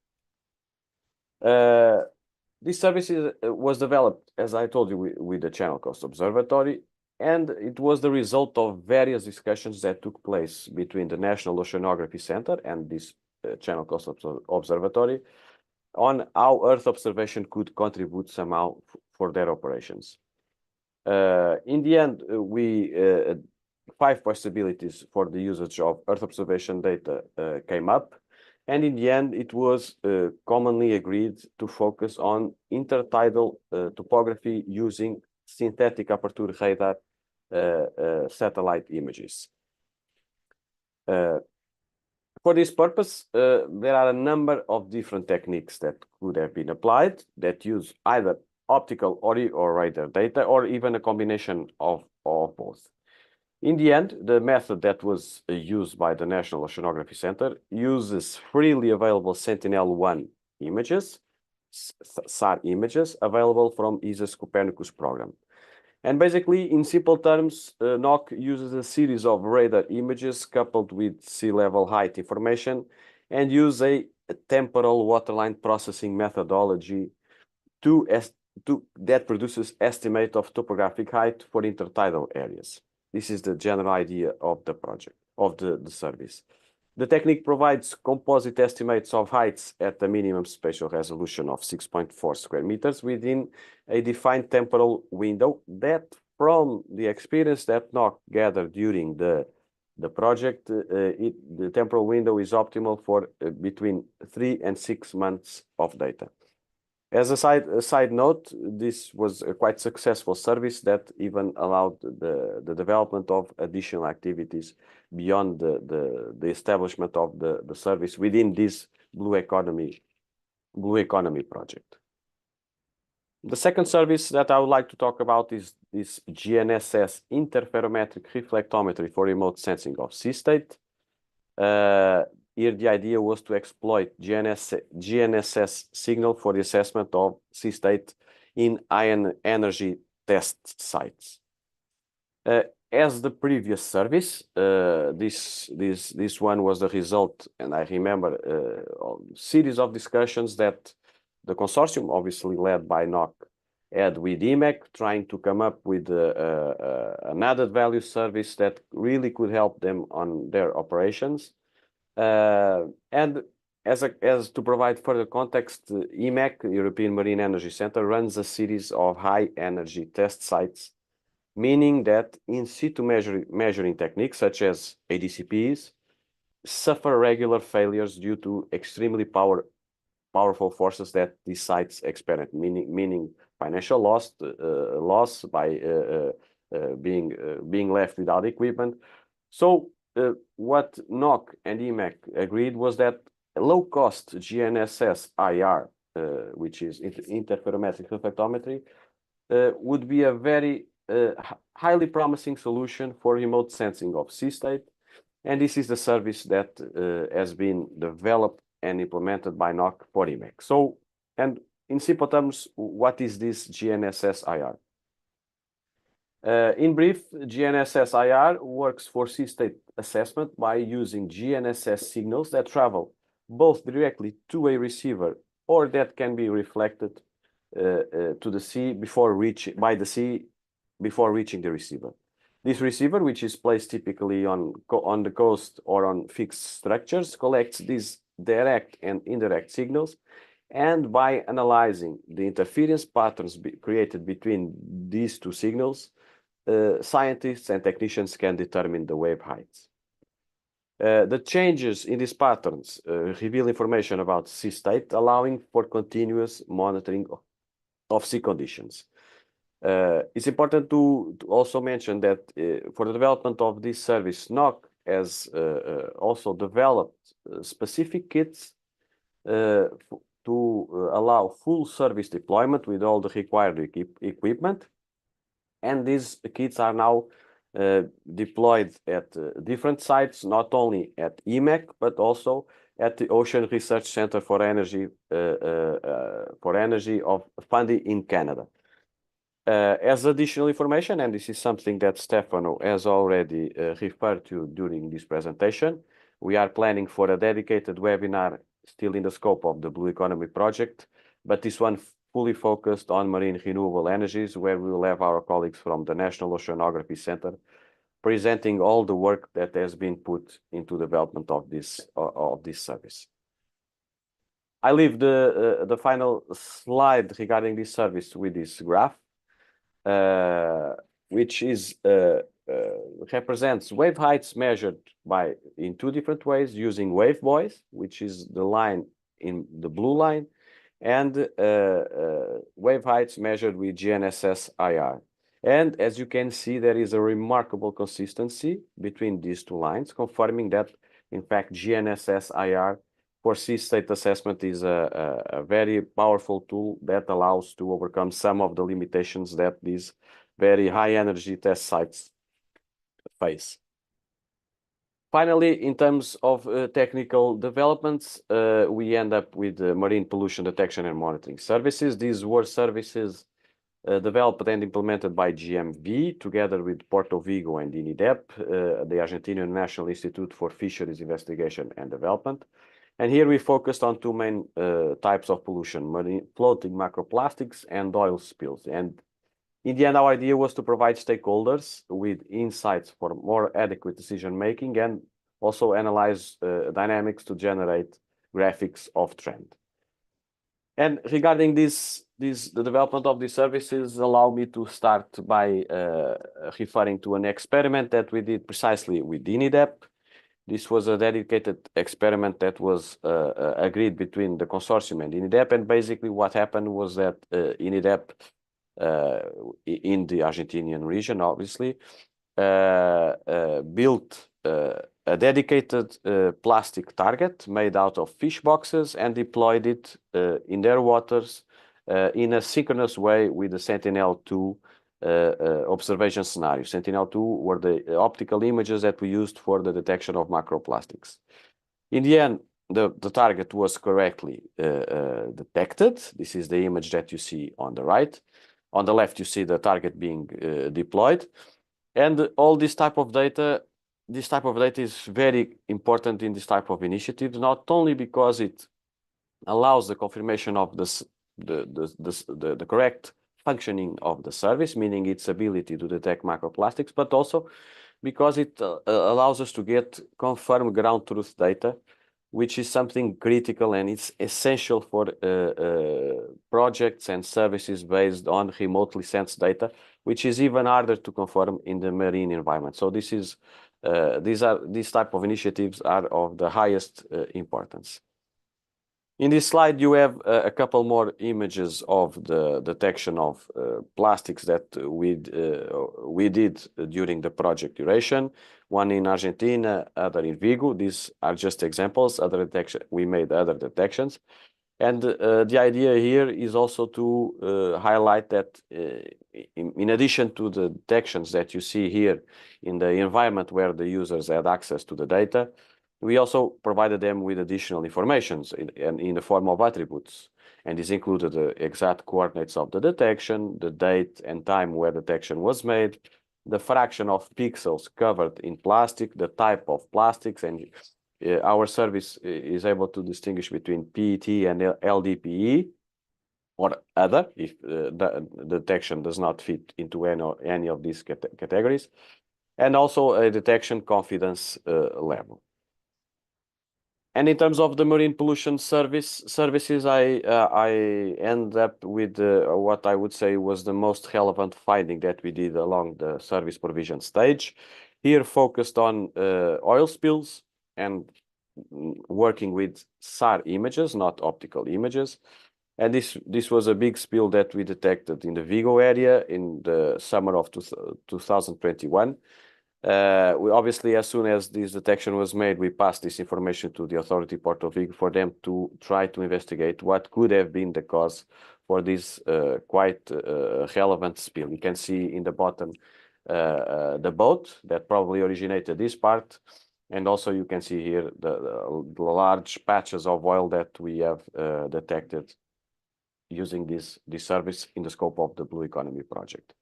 Speaker 2: This service was developed, as I told you, with the Channel Coast Observatory, and it was the result of various discussions that took place between the National Oceanography Center and this Channel Coast Observatory on how Earth observation could contribute somehow for their operations. In the end, we 5 possibilities for the usage of Earth observation data came up, and in the end, it was commonly agreed to focus on intertidal topography using synthetic aperture radar satellite images. For this purpose, there are a number of different techniques that could have been applied that use either optical or radar data, or even a combination of both. In the end, the method that was used by the National Oceanography Center uses freely available Sentinel-1 images, SAR images, available from ESA's Copernicus program. And basically, in simple terms, NOC uses a series of radar images coupled with sea level height information and use a temporal waterline processing methodology that produces estimate of topographic height for intertidal areas. This is the general idea of the project, of the service. The technique provides composite estimates of heights at a minimum spatial resolution of 6.4 square meters within a defined temporal window that, from the experience that NOC gathered during the project, the temporal window is optimal for between 3 and 6 months of data. As a side note, this was a quite successful service that even allowed the development of additional activities beyond the establishment of the service within this Blue Economy project. The second service that I would like to talk about is this GNSS interferometric reflectometry for remote sensing of sea state. Here, the idea was to exploit GNSS signal for the assessment of sea state in high energy test sites. As the previous service, this one was the result, and I remember a series of discussions that the consortium, obviously led by NOC, had with EMEC, trying to come up with an added value service that really could help them on their operations. And as to provide further context, EMEC, European Marine Energy Center, runs a series of high energy test sites, meaning that in situ measuring techniques such as ADCPs suffer regular failures due to extremely powerful forces that these sites experience, meaning financial loss by being left without equipment. So what NOC and EMEC agreed was that low-cost GNSS IR, which is interferometric reflectometry, would be a very highly promising solution for remote sensing of sea state. And this is the service that has been developed and implemented by NOC for EMEC. So, and in simple terms, what is this GNSS IR? In brief, GNSS IR works for sea state assessment by using GNSS signals that travel both directly to a receiver or that can be reflected to the sea before reaching the receiver. This receiver, which is placed typically on the coast or on fixed structures, collects these direct and indirect signals, and by analyzing the interference patterns created between these two signals, scientists and technicians can determine the wave heights. The changes in these patterns reveal information about sea state, allowing for continuous monitoring of sea conditions. It's important to also mention that for the development of this service, NOC has also developed specific kits to allow full service deployment with all the required equipment. And these kits are now deployed at different sites, not only at EMEC, but also at the Ocean Research Center for Energy of Fundy in Canada. As additional information, and this is something that Stefano has already referred to during this presentation, we are planning for a dedicated webinar still in the scope of the Blue Economy project, but this one fully focused on marine renewable energies, where we will have our colleagues from the National Oceanography Center presenting all the work that has been put into development of this service. I leave the final slide regarding this service with this graph, which is represents wave heights measured in two different ways, using wave buoys, which is the line in the blue line, and wave heights measured with GNSS IR. And as you can see, there is a remarkable consistency between these two lines, confirming that, in fact, GNSS IR for sea state assessment is a very powerful tool that allows to overcome some of the limitations that these very high energy test sites phase. Finally, in terms of technical developments, we end up with marine pollution detection and monitoring services. These were services developed and implemented by GMV together with Porto Vigo and INIDEP, the Argentinian National Institute for Fisheries Investigation and Development. And here we focused on two main types of pollution, marine floating macroplastics and oil spills. And in the end, our idea was to provide stakeholders with insights for more adequate decision-making and also analyze dynamics to generate graphics of trend. And regarding the development of these services, allow me to start by referring to an experiment that we did precisely with INIDEP. This was a dedicated experiment that was agreed between the consortium and INIDEP. And basically what happened was that INIDEP, in the Argentinian region, obviously, built a dedicated plastic target made out of fish boxes and deployed it in their waters in a synchronous way with the Sentinel-2 observation scenario. Sentinel-2 were the optical images that we used for the detection of macroplastics. In the end, the target was correctly detected. This is the image that you see on the right. On the left, you see the target being deployed. And all this type of data is very important in this type of initiatives, not only because it allows the confirmation of the correct functioning of the service, meaning its ability to detect macroplastics, but also because it allows us to get confirmed ground truth data, which is something critical and it's essential for projects and services based on remotely sensed data, which is even harder to confirm in the marine environment. So this is these type of initiatives are of the highest importance. In this slide, you have a couple more images of the detection of plastics that we did during the project duration. One in Argentina, other in Vigo. These are just examples. We made other detections. And the idea here is also to highlight that in addition to the detections that you see here in the environment where the users had access to the data, we also provided them with additional information in the form of attributes. And this included the exact coordinates of the detection, the date and time where detection was made, the fraction of pixels covered in plastic, the type of plastics, and our service is able to distinguish between PET and LDPE or other, if the detection does not fit into any of these categories, and also a detection confidence level. And in terms of the marine pollution services, I end up with what I would say was the most relevant finding that we did along the service provision stage. Here focused on oil spills and working with SAR images, not optical images. And this was a big spill that we detected in the Vigo area in the summer of 2021. We obviously, as soon as this detection was made, we passed this information to the authority Porto Vigo for them to try to investigate what could have been the cause for this quite relevant spill. You can see in the bottom the boat that probably originated this part. And also you can see here the large patches of oil that we have detected using this service in the scope of the Blue Economy project.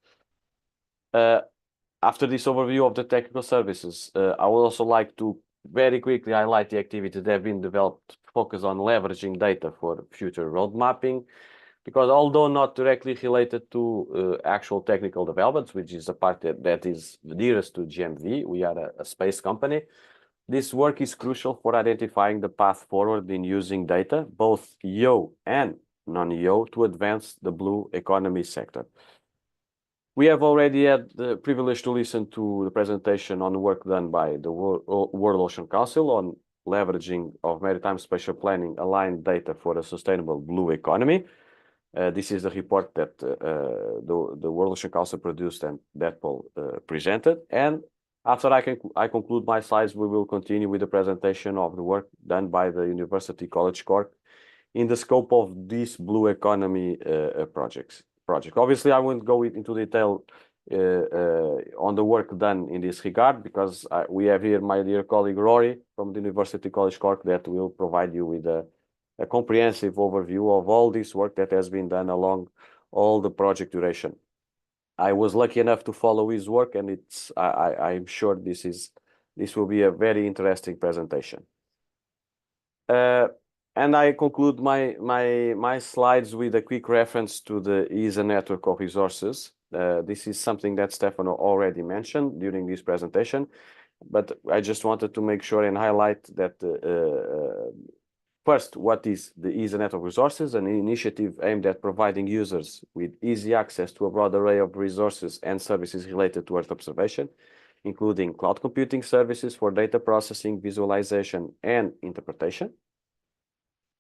Speaker 2: After this overview of the technical services, I would also like to very quickly highlight the activities that have been developed focused on leveraging data for future road mapping, because although not directly related to actual technical developments, which is the part that is dearest to GMV, we are a space company. This work is crucial for identifying the path forward in using data, both EO and non-EO, to advance the blue economy sector. We have already had the privilege to listen to the presentation on the work done by the World Ocean Council on leveraging of maritime spatial planning aligned data for a sustainable blue economy. This is the report that the World Ocean Council produced and that Paul presented. And after I conclude my slides, we will continue with the presentation of the work done by the University College Cork in the scope of this blue economy project. Obviously, I won't go into detail on the work done in this regard, because we have here my dear colleague Rory from the University College Cork that will provide you with a comprehensive overview of all this work that has been done along all the project duration. I was lucky enough to follow his work, and I'm sure this will be a very interesting presentation. And I conclude my slides with a quick reference to the ESA network of resources. This is something that Stefano already mentioned during this presentation, but I just wanted to make sure and highlight that first, what is the ESA network resources? An initiative aimed at providing users with easy access to a broad array of resources and services related to Earth observation, including cloud computing services for data processing, visualization, and interpretation.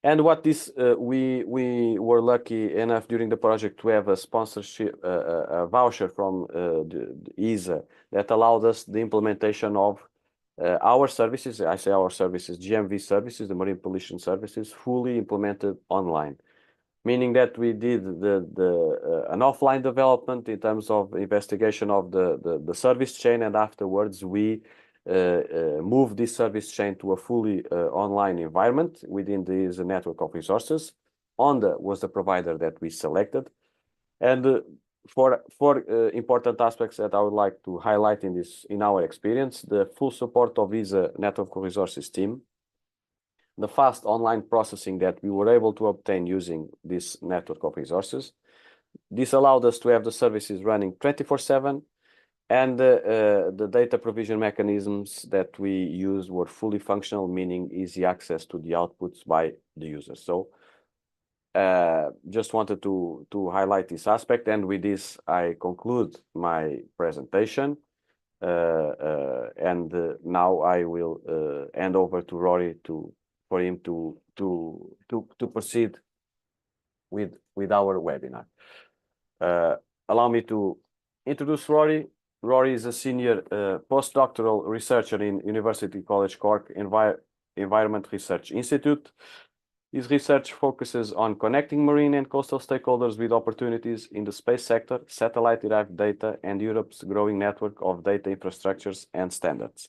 Speaker 2: And what this, we were lucky enough during the project to have a sponsorship, a voucher from the ESA that allowed us the implementation of our services. I say our services, GMV services, the marine pollution services, fully implemented online, meaning that we did an offline development in terms of investigation of the service chain, and afterwards we move this service chain to a fully online environment within this network of resources. Onda was the provider that we selected. And four important aspects that I would like to highlight in our experience: the full support of ESA network of resources team, the fast online processing that we were able to obtain using this network of resources. This allowed us to have the services running 24/7, and the data provision mechanisms that we used were fully functional, meaning easy access to the outputs by the users. So just wanted to highlight this aspect, and with this I conclude my presentation. And now I will hand over to Rory for him to proceed with our webinar. Allow me to introduce Rory. Rory is a senior postdoctoral researcher in University College Cork Environment Research Institute. His research focuses on connecting marine and coastal stakeholders with opportunities in the space sector, satellite-derived data, and Europe's growing network of data infrastructures and standards.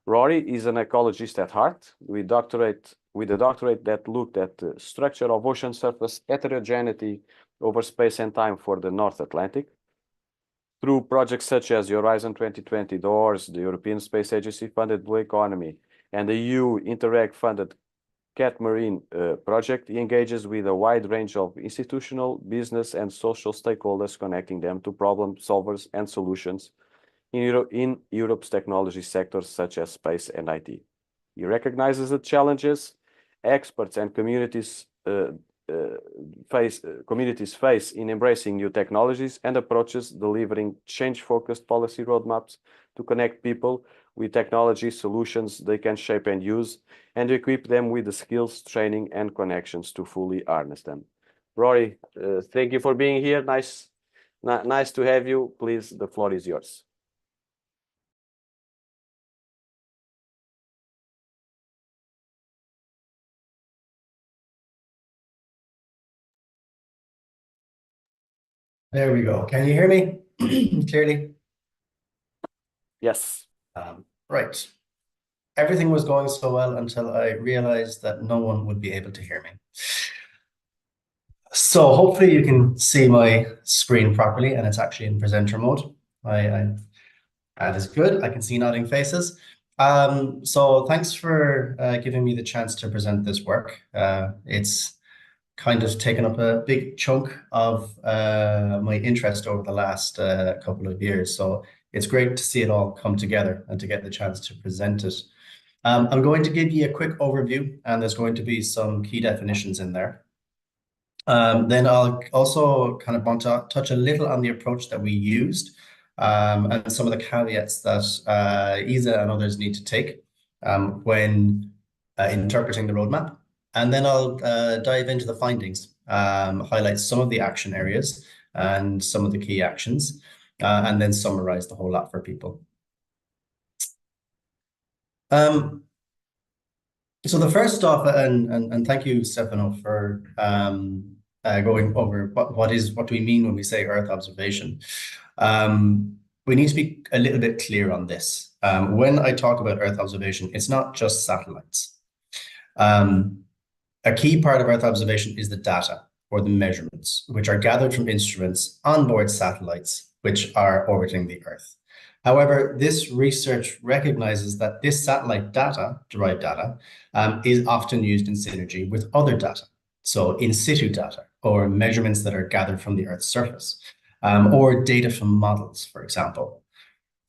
Speaker 2: Rory is an ecologist at heart, with a doctorate that looked at the structure of ocean surface heterogeneity over space and time for the North Atlantic. Through projects such as the Horizon 2020, DOORS, the European Space Agency-funded Blue Economy, and the EU Interreg-funded Cat Marine project, he engages with a wide range of institutional, business, and social stakeholders, connecting them to problem solvers and solutions in Europe's technology sectors such as space and IT. He recognizes the challenges experts and communities face in embracing new technologies and approaches, delivering change-focused policy roadmaps to connect people with technology solutions they can shape and use, and equip them with the skills, training, and connections to fully harness them. Rory, thank you for being here. Nice to have you. Please, the floor is yours.
Speaker 5: There we go. Can you hear me clearly?
Speaker 2: Yes.
Speaker 5: Right. Everything was going so well until I realized that no one would be able to hear me. So hopefully you can see my screen properly, and it's actually in presenter mode. That is good. I can see nodding faces. So thanks for giving me the chance to present this work. It's kind of taken up a big chunk of my interest over the last couple of years. So it's great to see it all come together and to get the chance to present it. I'm going to give you a quick overview, and there's going to be some key definitions in there. Then I'll also kind of want to touch a little on the approach that we used, and some of the caveats that ESA and others need to take when interpreting the roadmap. And then I'll dive into the findings, highlight some of the action areas and some of the key actions, and then summarize the whole lot for people. So the first off, and thank you, Stefano, for going over what do we mean when we say Earth observation. We need to be a little bit clear on this. When I talk about Earth observation, it's not just satellites. A key part of Earth observation is the data or the measurements, which are gathered from instruments on board satellites, which are orbiting the Earth. However, this research recognizes that this satellite data, derived data, is often used in synergy with other data. So in situ data, or measurements that are gathered from the Earth's surface, or data from models, for example.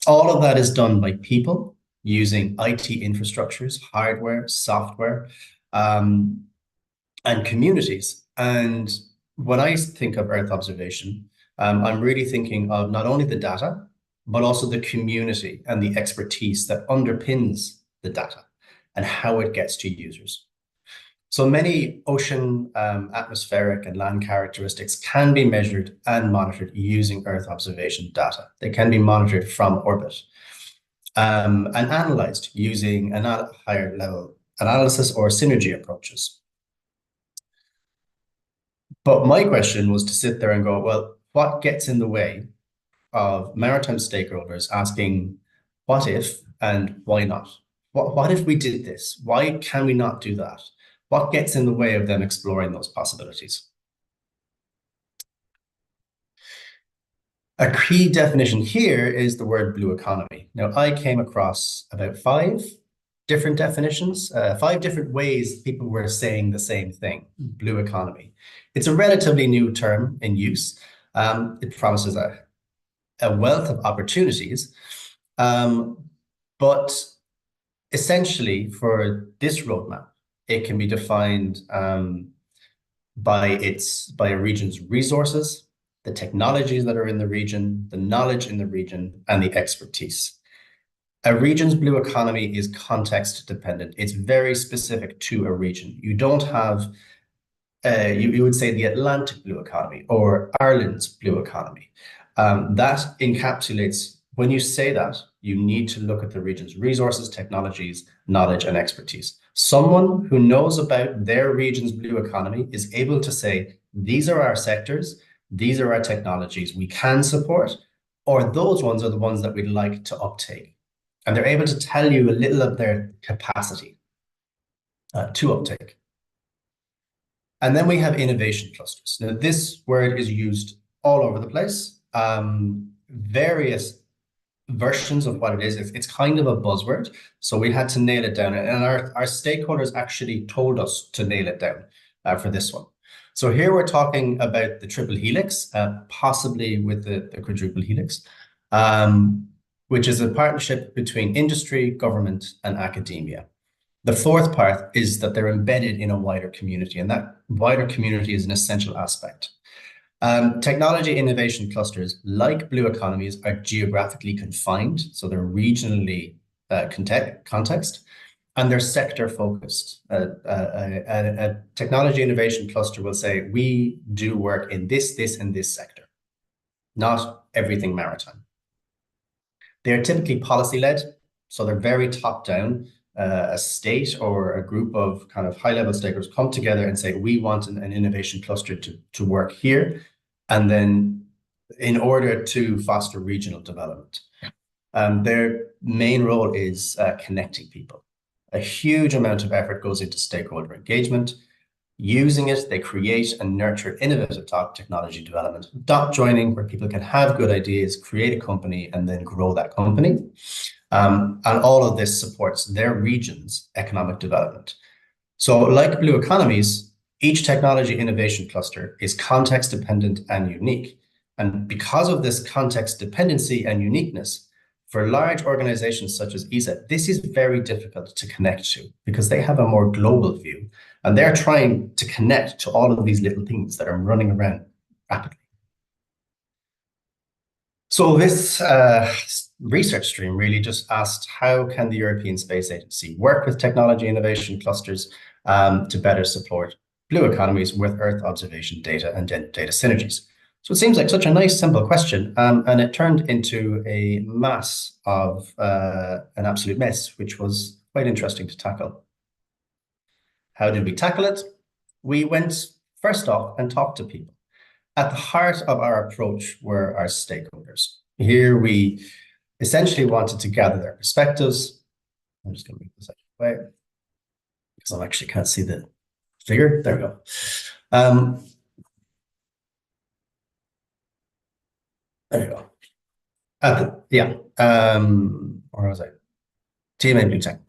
Speaker 5: All of that is done by people using IT infrastructures, hardware, software, and communities. And when I think of Earth observation, I'm really thinking of not only the data, but also the community and the expertise that underpins the data and how it gets to users. So many ocean, atmospheric and land characteristics can be measured and monitored using Earth observation data. They can be monitored from orbit and analyzed using a higher level analysis or synergy approaches. But my question was to sit there and go, well, what gets in the way of maritime stakeholders asking what if and why not? What if we did this? Why can we not do that? What gets in the way of them exploring those possibilities? A key definition here is the word blue economy. Now, I came across about 5 different definitions, 5 different ways people were saying the same thing, blue economy. It's a relatively new term in use. It promises a wealth of opportunities, but essentially for this roadmap, it can be defined by a region's resources, the technologies that are in the region, the knowledge in the region, and the expertise. A region's blue economy is context dependent. It's very specific to a region. You don't have, you would say the Atlantic blue economy or Ireland's blue economy. That encapsulates, when you say that, you need to look at the region's resources, technologies, knowledge, and expertise. Someone who knows about their region's blue economy is able to say, these are our sectors, these are our technologies we can support, or those ones are the ones that we'd like to uptake. And they're able to tell you a little of their capacity to uptake. And then we have innovation clusters. Now, this word is used all over the place. Various versions of what it is. It's kind of a buzzword. So we had to nail it down. And our stakeholders actually told us to nail it down for this one. So here we're talking about the triple helix, possibly with the quadruple helix, which is a partnership between industry, government, and academia. The fourth part is that they're embedded in a wider community, and that wider community is an essential aspect. Technology innovation clusters, like blue economies, are geographically confined, so they're regionally context, and they're sector focused. A technology innovation cluster will say, we do work in this, and this sector, not everything maritime. They're typically policy-led, so they're very top-down. A state or a group of kind of high-level stakeholders come together and say, we want an innovation cluster to work here, and then in order to foster regional development. Their main role is connecting people. A huge amount of effort goes into stakeholder engagement. Using it, they create and nurture innovative technology development, dot joining, where people can have good ideas, create a company, and then grow that company. And all of this supports their region's economic development. So like blue economies, each technology innovation cluster is context dependent and unique. And because of this context dependency and uniqueness, for large organizations such as ESA, this is very difficult to connect to because they have a more global view and they're trying to connect to all of these little things that are running around rapidly. So this research stream really just asked, how can the European Space Agency work with technology innovation clusters to better support blue economies with Earth observation data and data synergies? So it seems like such a nice, simple question, and it turned into a mass of an absolute mess, which was quite interesting to tackle. How did we tackle it? We went first off and talked to people. At the heart of our approach were our stakeholders. Here we essentially wanted to gather their perspectives. I'm just going to move this out of the way because I actually can't see the figure. There we go. There we go. Where was I? TMA Blue Tech.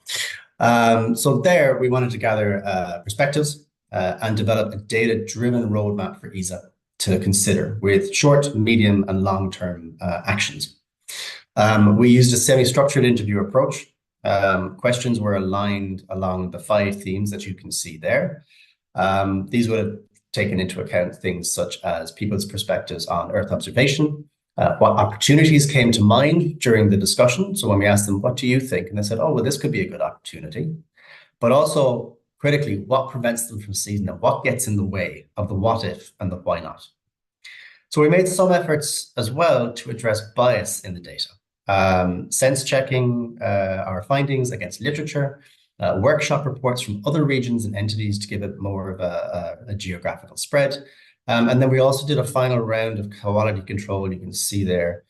Speaker 5: So there we wanted to gather perspectives and develop a data-driven roadmap for ESA to consider with short, medium, and long-term actions. We used a semi-structured interview approach. Questions were aligned along the 5 themes that you can see there. These would have taken into account things such as people's perspectives on Earth observation, what opportunities came to mind during the discussion. So when we asked them, what do you think? And they said, oh, well, this could be a good opportunity. But also, critically, what prevents them from seeing it? What gets in the way of the what if and the why not? So we made some efforts as well to address bias in the data. Sense checking our findings against literature, workshop reports from other regions and entities to give it more of a geographical spread. And then we also did a final round of quality control. You can see there,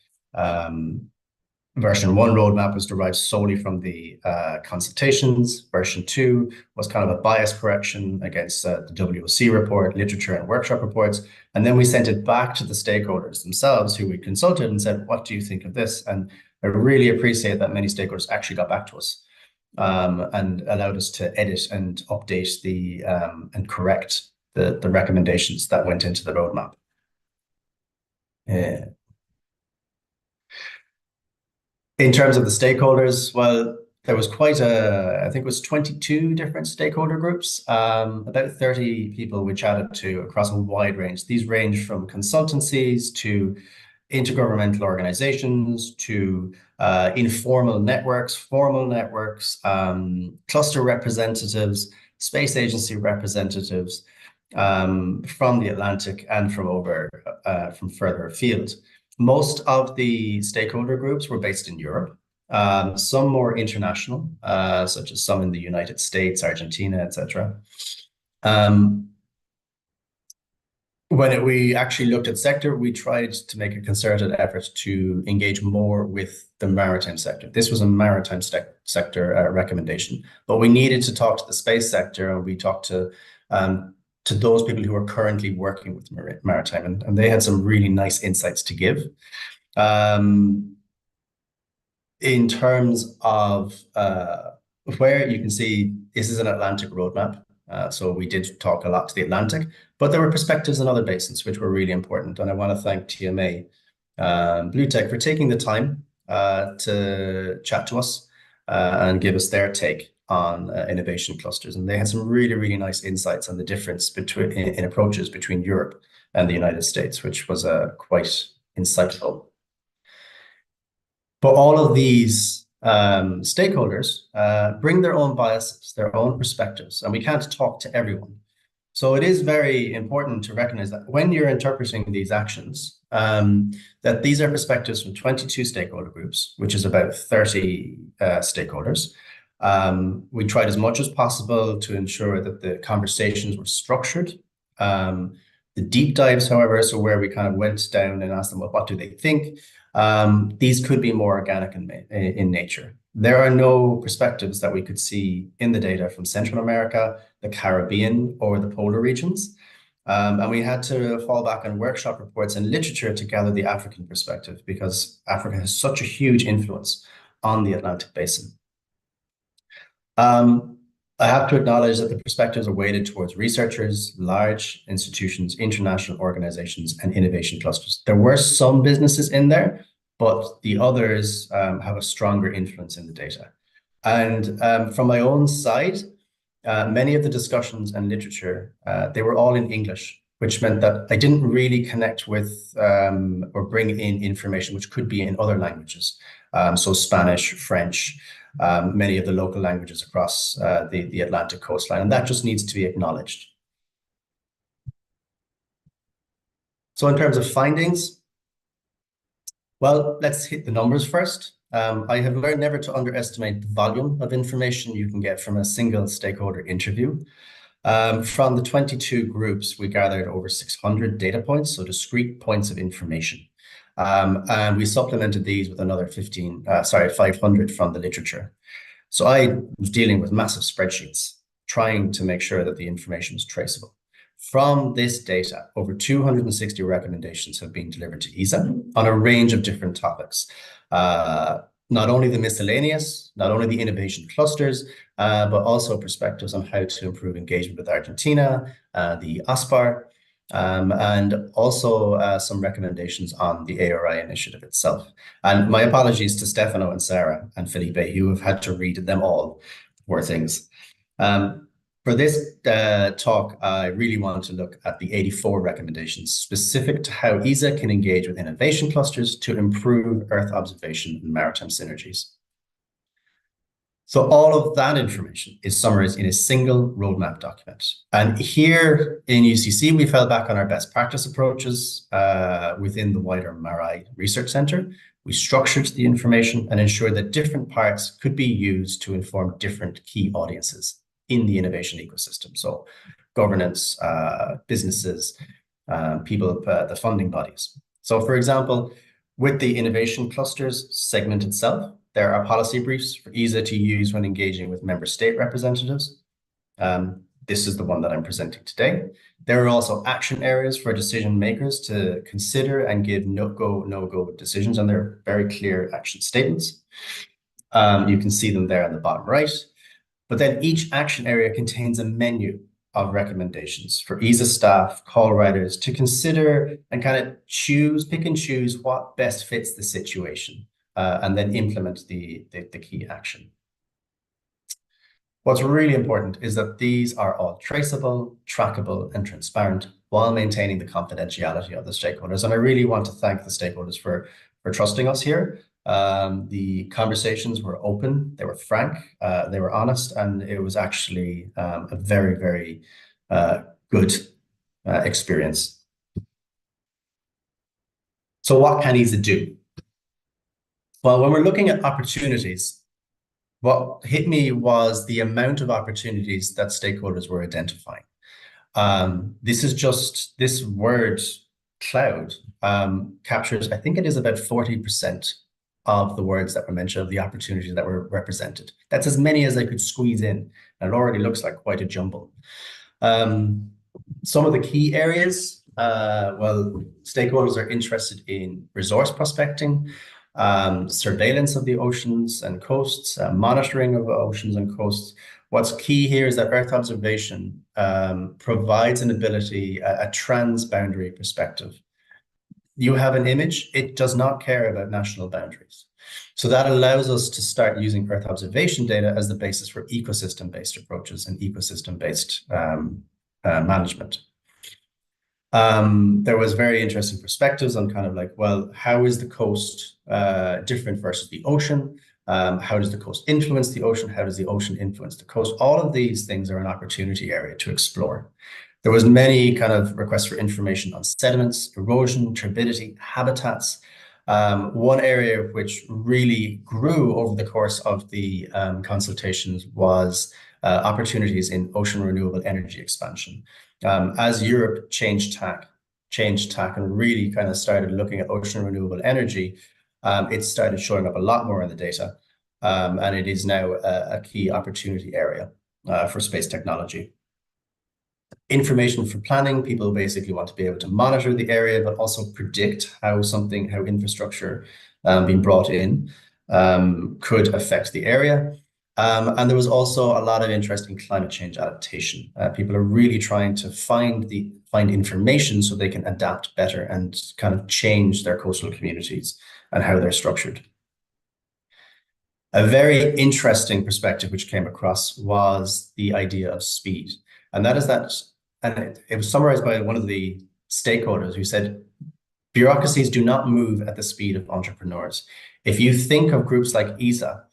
Speaker 5: version 1 roadmap was derived solely from the consultations. Version 2 was kind of a bias correction against the WOC report, literature and workshop reports. And then we sent it back to the stakeholders themselves who we consulted and said, what do you think of this? And I really appreciate that many stakeholders actually got back to us and allowed us to edit and update the and correct the recommendations that went into the roadmap. In terms of the stakeholders, well, there was quite I think it was 22 different stakeholder groups, about 30 people we chatted to across a wide range. These range from consultancies to intergovernmental organizations to informal networks, formal networks, cluster representatives, space agency representatives from the Atlantic and from further afield. Most of the stakeholder groups were based in Europe, some more international, such as some in the United States, Argentina, etc. When we actually looked at sector, we tried to make a concerted effort to engage more with the maritime sector. This was a maritime sector recommendation, but we needed to talk to the space sector, and we talked to those people who are currently working with maritime, and they had some really nice insights to give. In terms of where you can see this is an Atlantic roadmap. So we did talk a lot to the Atlantic, but there were perspectives in other basins, which were really important. And I want to thank TMA Blue Tech for taking the time to chat to us and give us their take on innovation clusters. And they had some really, really nice insights on the difference in approaches between Europe and the United States, which was quite insightful. But all of these stakeholders bring their own biases, their own perspectives, and we can't talk to everyone. So it is very important to recognize that when you're interpreting these actions, that these are perspectives from 22 stakeholder groups, which is about 30 stakeholders. We tried as much as possible to ensure that the conversations were structured. The deep dives, however, so where we kind of went down and asked them, well, what do they think? These could be more organic in nature. There are no perspectives that we could see in the data from Central America, the Caribbean, or the polar regions. And we had to fall back on workshop reports and literature to gather the African perspective, because Africa has such a huge influence on the Atlantic basin. I have to acknowledge that the perspectives are weighted towards researchers, large institutions, international organizations, and innovation clusters. There were some businesses in there, but the others have a stronger influence in the data. And from my own side, many of the discussions and literature, they were all in English, which meant that I didn't really connect with or bring in information which could be in other languages. So Spanish, French, many of the local languages across the Atlantic coastline, and that just needs to be acknowledged. So in terms of findings, well, let's hit the numbers first. I have learned never to underestimate the volume of information you can get from a single stakeholder interview. From the 22 groups, we gathered over 600 data points, so discrete points of information. And we supplemented these with another 500 from the literature. So I was dealing with massive spreadsheets, trying to make sure that the information was traceable. From this data, over 260 recommendations have been delivered to ESA on a range of different topics. Not only the miscellaneous, not only the innovation clusters, but also perspectives on how to improve engagement with Argentina, the OSPAR, and also some recommendations on the ARI initiative itself. And my apologies to Stefano and Sarah and Filipe, who have had to read them all, poor things. For this talk, I really want to look at the 84 recommendations specific to how ESA can engage with innovation clusters to improve Earth observation and maritime synergies. So all of that information is summarized in a single roadmap document. And here in UCC, we fell back on our best practice approaches within the wider MARI Research Center. We structured the information and ensured that different parts could be used to inform different key audiences in the innovation ecosystem. So governance, businesses, people, the funding bodies. So for example, with the innovation clusters segment itself, there are policy briefs for ESA to use when engaging with member state representatives. This is the one that I'm presenting today. There are also action areas for decision makers to consider and give no-go, no-go decisions, and they're very clear action statements. You can see them there on the bottom right. But then each action area contains a menu of recommendations for ESA staff, call writers to consider and kind of pick and choose what best fits the situation, and then implement the key action. What's really important is that these are all traceable, trackable, and transparent while maintaining the confidentiality of the stakeholders. And I really want to thank the stakeholders for trusting us here. The conversations were open, they were frank, they were honest, and it was actually a very, very good experience. So what can ESA do? Well, when we're looking at opportunities, what hit me was the amount of opportunities that stakeholders were identifying. This word cloud captures, I think it is about 40% of the words that were mentioned, of the opportunities that were represented. That's as many as I could squeeze in, and it already looks like quite a jumble. Some of the key areas, well, stakeholders are interested in resource prospecting, surveillance of the oceans and coasts, monitoring of oceans and coasts. What's key here is that Earth observation provides an ability, a transboundary perspective. You have an image, it does not care about national boundaries. So that allows us to start using Earth observation data as the basis for ecosystem-based approaches and ecosystem-based management. There was very interesting perspectives on kind of like, well, how is the coast different versus the ocean? How does the coast influence the ocean? How does the ocean influence the coast? All of these things are an opportunity area to explore. There was many kind of requests for information on sediments, erosion, turbidity, habitats. One area which really grew over the course of the consultations was opportunities in ocean renewable energy expansion. As Europe changed tack and really kind of started looking at ocean renewable energy, it started showing up a lot more in the data. And it is now a key opportunity area for space technology. Information for planning, people basically want to be able to monitor the area, but also predict how infrastructure being brought in could affect the area. And there was also a lot of interest in climate change adaptation. People are really trying to find information so they can adapt better and kind of change their coastal communities and how they're structured. A very interesting perspective which came across was the idea of speed. And that is that, and it was summarized by one of the stakeholders who said, bureaucracies do not move at the speed of entrepreneurs. If you think of groups like ESA,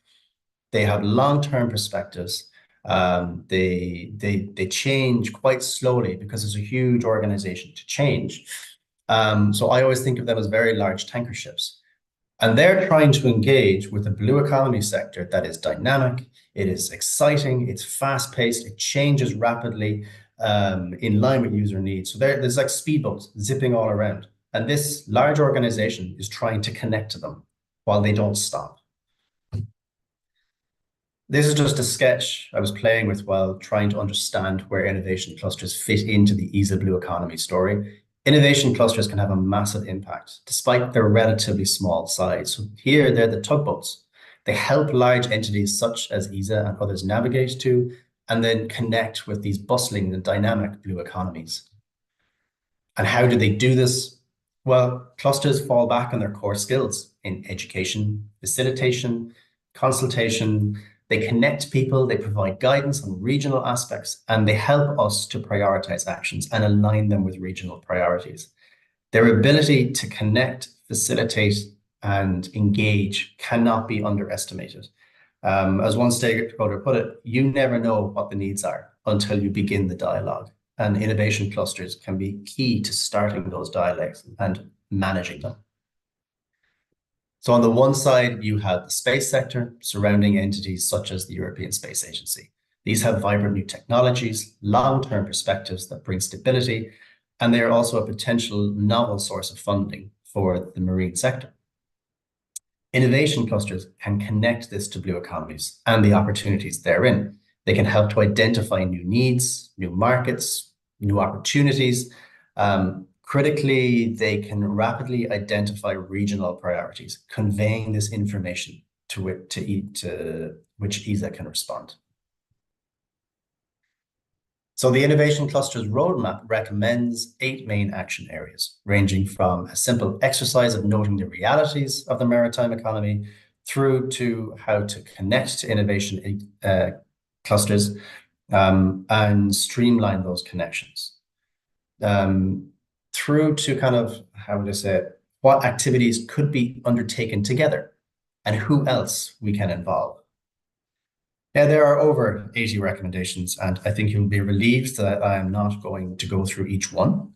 Speaker 5: they have long-term perspectives. They change quite slowly because it's a huge organization to change. So I always think of them as very large tanker ships. And they're trying to engage with the blue economy sector that is dynamic, it is exciting, it's fast-paced, it changes rapidly in line with user needs. So there's like speedboats zipping all around. And this large organization is trying to connect to them while they don't stop. This is just a sketch I was playing with while trying to understand where innovation clusters fit into the ESA Blue Economy story. Innovation clusters can have a massive impact despite their relatively small size. So here they're the tugboats. They help large entities such as ESA and others navigate to and then connect with these bustling and dynamic blue economies. And how do they do this? Well, clusters fall back on their core skills in education, facilitation, consultation. They connect people, they provide guidance on regional aspects, and they help us to prioritize actions and align them with regional priorities. Their ability to connect, facilitate, and engage cannot be underestimated. As one stakeholder put it, you never know what the needs are until you begin the dialogue. And innovation clusters can be key to starting those dialogues and managing them. So on the one side, you have the space sector surrounding entities such as the European Space Agency. These have vibrant new technologies, long-term perspectives that bring stability, and they are also a potential novel source of funding for the marine sector. Innovation clusters can connect this to blue economies and the opportunities therein. They can help to identify new needs, new markets, new opportunities. Critically, they can rapidly identify regional priorities, conveying this information to which ESA can respond. So the Innovation Clusters Roadmap recommends 8 main action areas, ranging from a simple exercise of noting the realities of the maritime economy through to how to connect to innovation clusters and streamline those connections. Through to kind of, how would I say it, what activities could be undertaken together and who else we can involve. Now, there are over 80 recommendations, and I think you'll be relieved that I am not going to go through each one,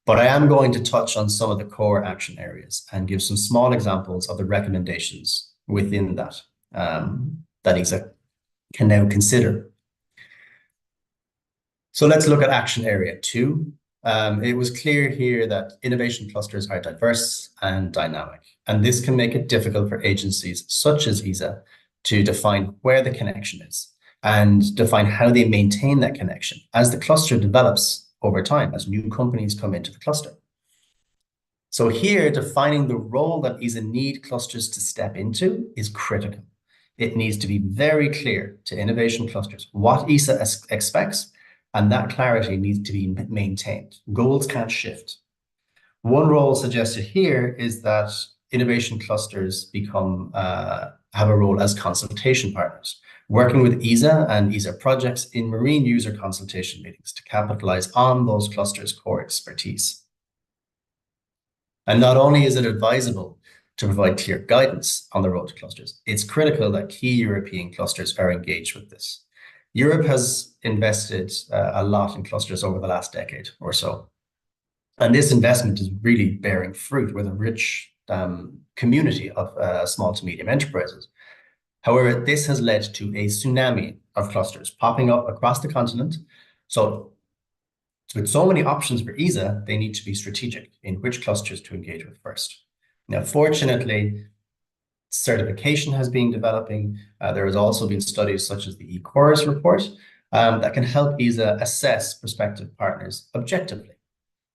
Speaker 5: but I am going to touch on some of the core action areas and give some small examples of the recommendations within that, that ESA can now consider. So let's look at action area 2. It was clear here that innovation clusters are diverse and dynamic, and this can make it difficult for agencies such as ESA to define where the connection is and define how they maintain that connection as the cluster develops over time, as new companies come into the cluster. So here, defining the role that ESA need clusters to step into is critical. It needs to be very clear to innovation clusters what ESA expects, and that clarity needs to be maintained. Goals can't shift. One role suggested here is that innovation clusters have a role as consultation partners, working with ESA and ESA projects in marine user consultation meetings to capitalize on those clusters' core expertise. And not only is it advisable to provide clear guidance on the road to clusters, it's critical that key European clusters are engaged with this. Europe has invested a lot in clusters over the last decade or so. And this investment is really bearing fruit with a rich community of small to medium enterprises. However, this has led to a tsunami of clusters popping up across the continent. So with so many options for ESA, they need to be strategic in which clusters to engage with first. Now, fortunately, certification has been developing. There has also been studies such as the eChorus report that can help ESA assess prospective partners objectively.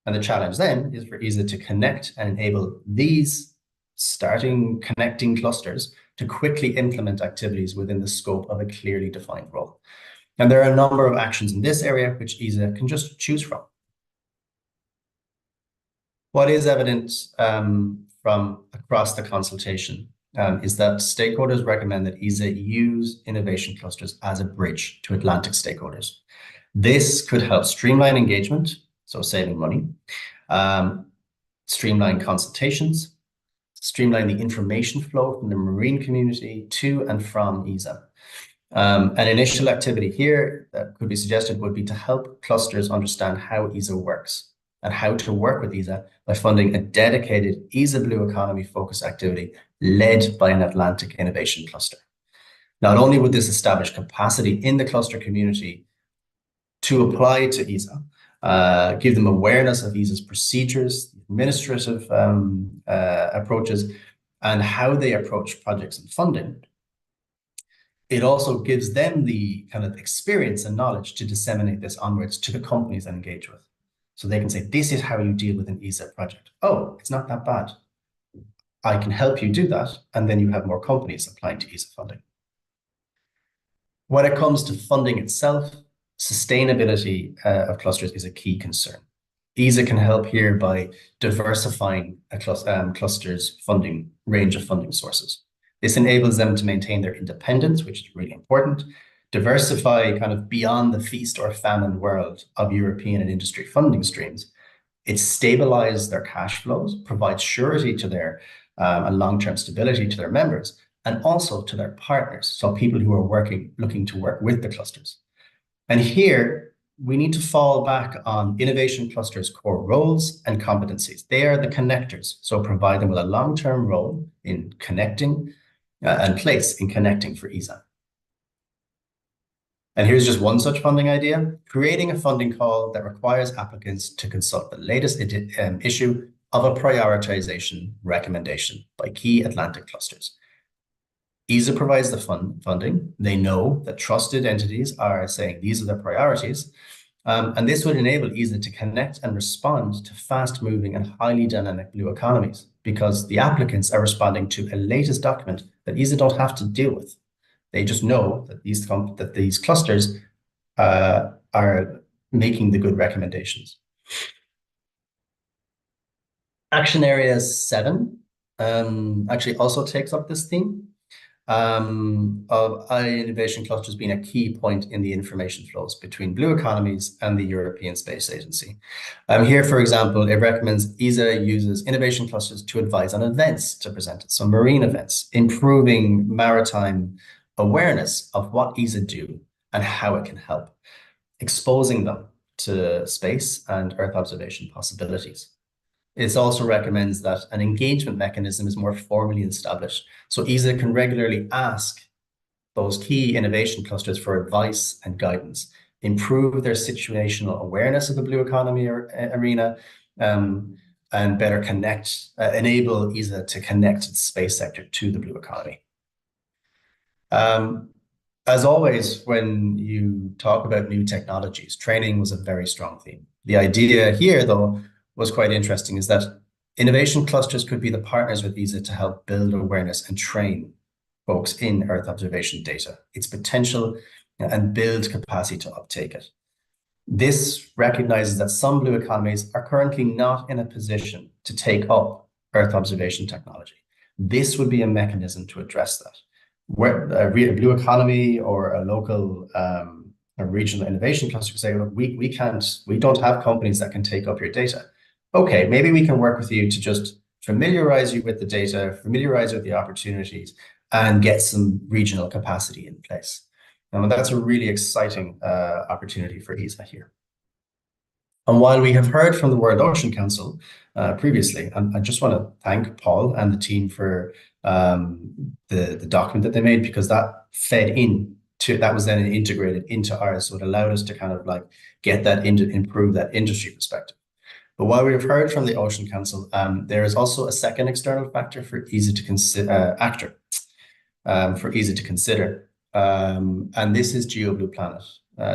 Speaker 5: And the challenge then is for ESA to connect and enable these connecting clusters to quickly implement activities within the scope of a clearly defined role. And there are a number of actions in this area which ESA can just choose from. What is evident from across the consultation is that stakeholders recommend that ESA use innovation clusters as a bridge to Atlantic stakeholders. This could help streamline engagement, so saving money, streamline consultations, streamline the information flow from the marine community to and from ESA. An initial activity here that could be suggested would be to help clusters understand how ESA works and how to work with ESA by funding a dedicated ESA Blue Economy focus activity led by an Atlantic innovation cluster. Not only would this establish capacity in the cluster community to apply to ESA, give them awareness of ESA's procedures, administrative approaches, and how they approach projects and funding, it also gives them the kind of experience and knowledge to disseminate this onwards to the companies they engage with. So they can say, this is how you deal with an ESA project. Oh, it's not that bad. I can help you do that. And then you have more companies applying to ESA funding. When it comes to funding itself, sustainability of clusters is a key concern. ESA can help here by diversifying a cluster's funding range of funding sources. This enables them to maintain their independence, which is really important, diversify kind of beyond the feast or famine world of European and industry funding streams. It stabilizes their cash flows, provides surety to their and long-term stability to their members, and also to their partners, so people who are looking to work with the clusters. And here, we need to fall back on innovation clusters' core roles and competencies. They are the connectors, so provide them with a long-term role in connecting and place in connecting for ESA. And here's just one such funding idea: creating a funding call that requires applicants to consult the latest issue of a prioritization recommendation by key Atlantic clusters. ESA provides the funding. They know that trusted entities are saying these are their priorities. And this would enable ESA to connect and respond to fast-moving and highly dynamic blue economies, because the applicants are responding to a latest document that ESA don't have to deal with. They just know that these clusters are making the good recommendations. Action Area 7 actually also takes up this theme of innovation clusters being a key point in the information flows between blue economies and the European Space Agency. Here, for example, it recommends ESA uses innovation clusters to advise on events to present it. So marine events, improving maritime awareness of what ESA do and how it can help, exposing them to space and Earth observation possibilities. It also recommends that an engagement mechanism is more formally established, so ESA can regularly ask those key innovation clusters for advice and guidance, improve their situational awareness of the blue economy arena, and better enable ESA to connect its space sector to the blue economy. As always, when you talk about new technologies, training was a very strong theme. The idea here, though, was quite interesting, is that innovation clusters could be the partners with ESA to help build awareness and train folks in Earth observation data, its potential, and build capacity to uptake it. This recognizes that some blue economies are currently not in a position to take up Earth observation technology. This would be a mechanism to address that. Where a blue economy or a local a regional innovation cluster could say, look, we don't have companies that can take up your data. Okay, maybe we can work with you to just familiarize you with the data, familiarize you with the opportunities, and get some regional capacity in place. And that's a really exciting opportunity for ESA here. And while we have heard from the World Ocean Council previously, and I just want to thank Paul and the team for the document that they made, because that that was then integrated into ours, so it allowed us to kind of like get that improve that industry perspective. But while we have heard from the Ocean Council, there is also a second external factor for ESA to consider, and this is GeoBlue Planet.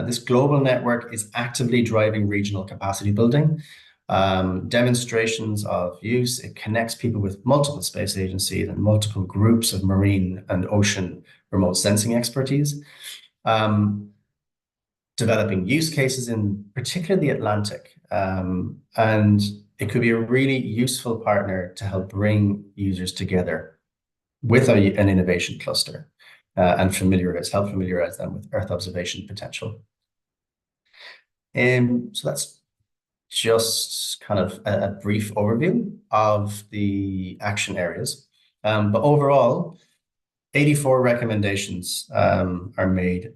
Speaker 5: This global network is actively driving regional capacity building, demonstrations of use. It connects people with multiple space agencies and multiple groups of marine and ocean remote sensing expertise, developing use cases in particularly the Atlantic. And it could be a really useful partner to help bring users together with an innovation cluster and help familiarize them with Earth observation potential. So that's just kind of a brief overview of the action areas. But overall, 84 recommendations are made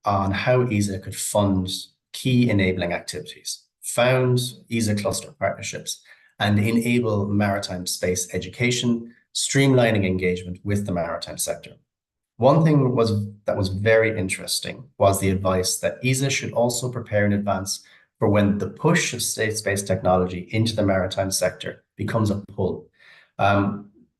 Speaker 5: on how ESA could fund key enabling activities, found ESA cluster partnerships, and enable maritime space education, streamlining engagement with the maritime sector. One thing that was very interesting was the advice that ESA should also prepare in advance for when the push of state-space technology into the maritime sector becomes a pull.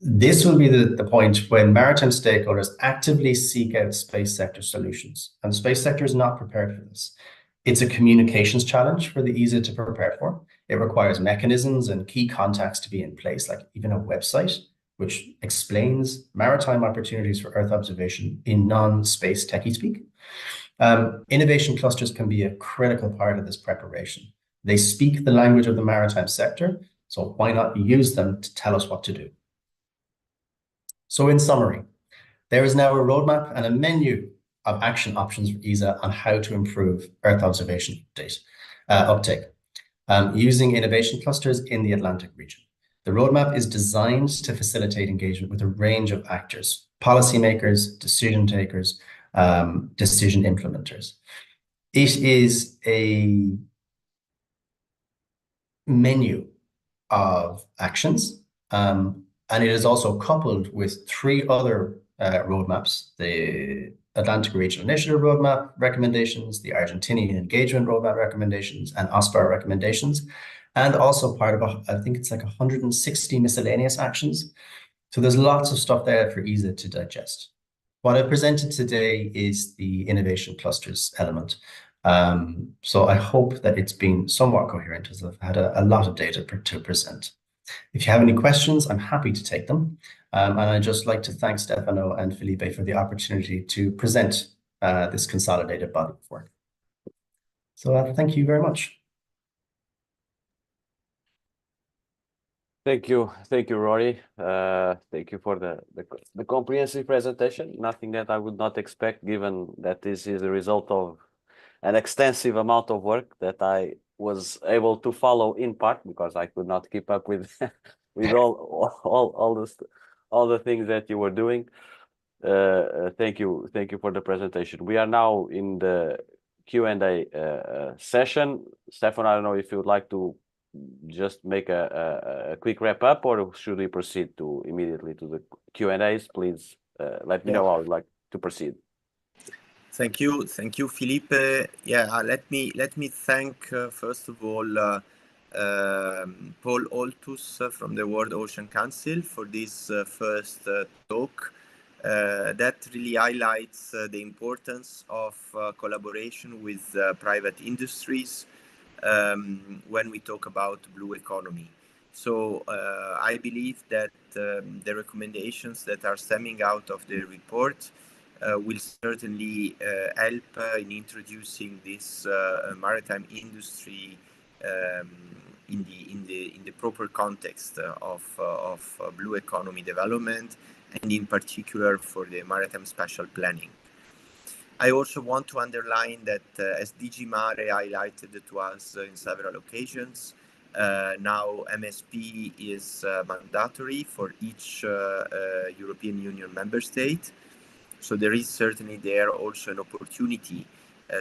Speaker 5: This will be the point when maritime stakeholders actively seek out space sector solutions. And the space sector is not prepared for this. It's a communications challenge for the ESA to prepare for. It requires mechanisms and key contacts to be in place, like even a website, which explains maritime opportunities for Earth observation in non-space techie speak. Innovation clusters can be a critical part of this preparation. They speak the language of the maritime sector, so why not use them to tell us what to do? So in summary, there is now a roadmap and a menu of action options for ESA on how to improve Earth observation uptake, using innovation clusters in the Atlantic region. The roadmap is designed to facilitate engagement with a range of actors, policymakers, decision takers, decision implementers. It is a menu of actions, and it is also coupled with 3 other roadmaps: the Atlantic Regional Initiative Roadmap recommendations, the Argentinian Engagement Roadmap recommendations, and OSPAR recommendations, and also part of, I think it's like 160 miscellaneous actions. So there's lots of stuff there for ESA to digest. What I presented today is the innovation clusters element. So I hope that it's been somewhat coherent, as I've had a lot of data to present. If you have any questions, I'm happy to take them. And I'd just like to thank Stefano and Filipe for the opportunity to present this consolidated body of work. So thank you very much.
Speaker 2: Thank you, Rory. Thank you for the comprehensive presentation. Nothing that I would not expect, given that this is a result of an extensive amount of work that I was able to follow in part because I could not keep up with with all the things that you were doing. Thank you for the presentation. We are now in the Q&A session. Stefano, I don't know if you would like to just make a quick wrap up, or should we proceed immediately to the Q&As? Please let me know how you'd like to proceed.
Speaker 3: Thank you, Filipe. Yeah, let me thank first of all Paul Holthus from the World Ocean Council for this first talk. That really highlights the importance of collaboration with private industries when we talk about blue economy. So I believe that the recommendations that are stemming out of the report will certainly help in introducing this maritime industry in the proper context of blue economy development, and in particular for the maritime spatial planning. I also want to underline that as DG Mare highlighted to us in several occasions, now MSP is mandatory for each European Union member state. So there is certainly there also an opportunity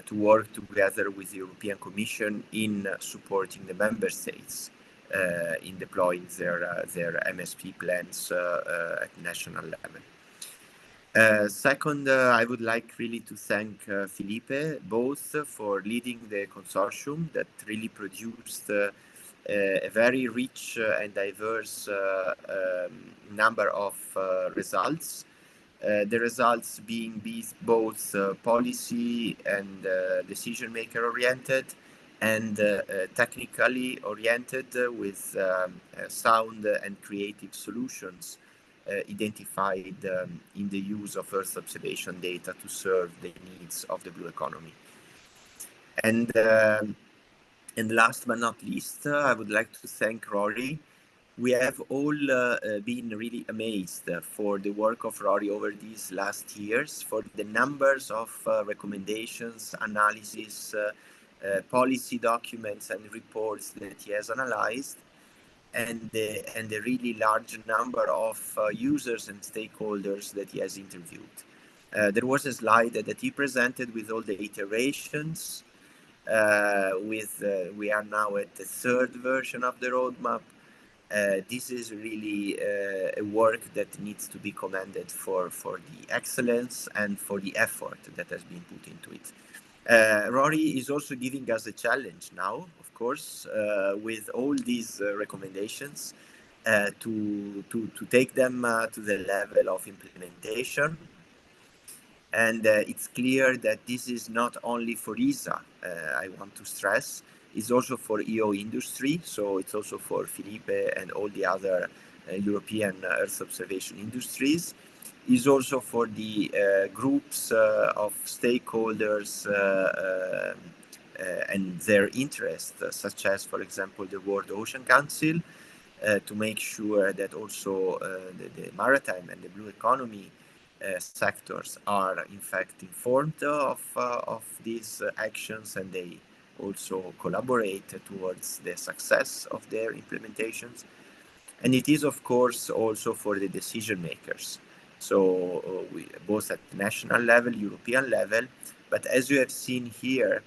Speaker 3: to work together with the European Commission in supporting the member states in deploying their MSP plans at national level. Second, I would like really to thank Filipe, both for leading the consortium that really produced a very rich and diverse number of results. The results being both policy and decision maker oriented, and technically oriented with sound and creative solutions identified in the use of Earth observation data to serve the needs of the blue economy. And last but not least, I would like to thank Rory. We have all been really amazed for the work of Rory over these last years, for the numbers of recommendations, analysis, policy documents and reports that he has analyzed, and the really large number of users and stakeholders that he has interviewed. There was a slide that he presented with all the iterations. We are now at the 3rd version of the roadmap. This is really a work that needs to be commended for the excellence and for the effort that has been put into it. Rory is also giving us a challenge now, of course, with all these recommendations to take them to the level of implementation. And it's clear that this is not only for ESA, I want to stress, it's also for EO industry. So it's also for Filipe and all the other European Earth observation industries. Is also for the groups of stakeholders and their interests, such as, for example, the World Ocean Council, to make sure that also the maritime and the blue economy sectors are in fact informed of these actions, and they also collaborate towards the success of their implementations. And it is, of course, also for the decision makers. So both at national level, European level, but as you have seen here,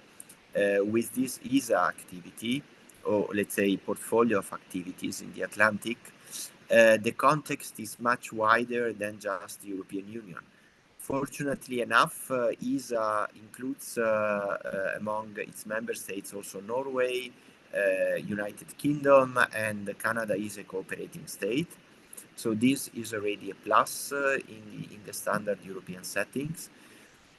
Speaker 3: with this ESA activity, or let's say portfolio of activities in the Atlantic, the context is much wider than just the European Union. Fortunately enough, ESA includes among its member states also Norway, United Kingdom, and Canada is a cooperating state. So this is already a plus in the standard European settings.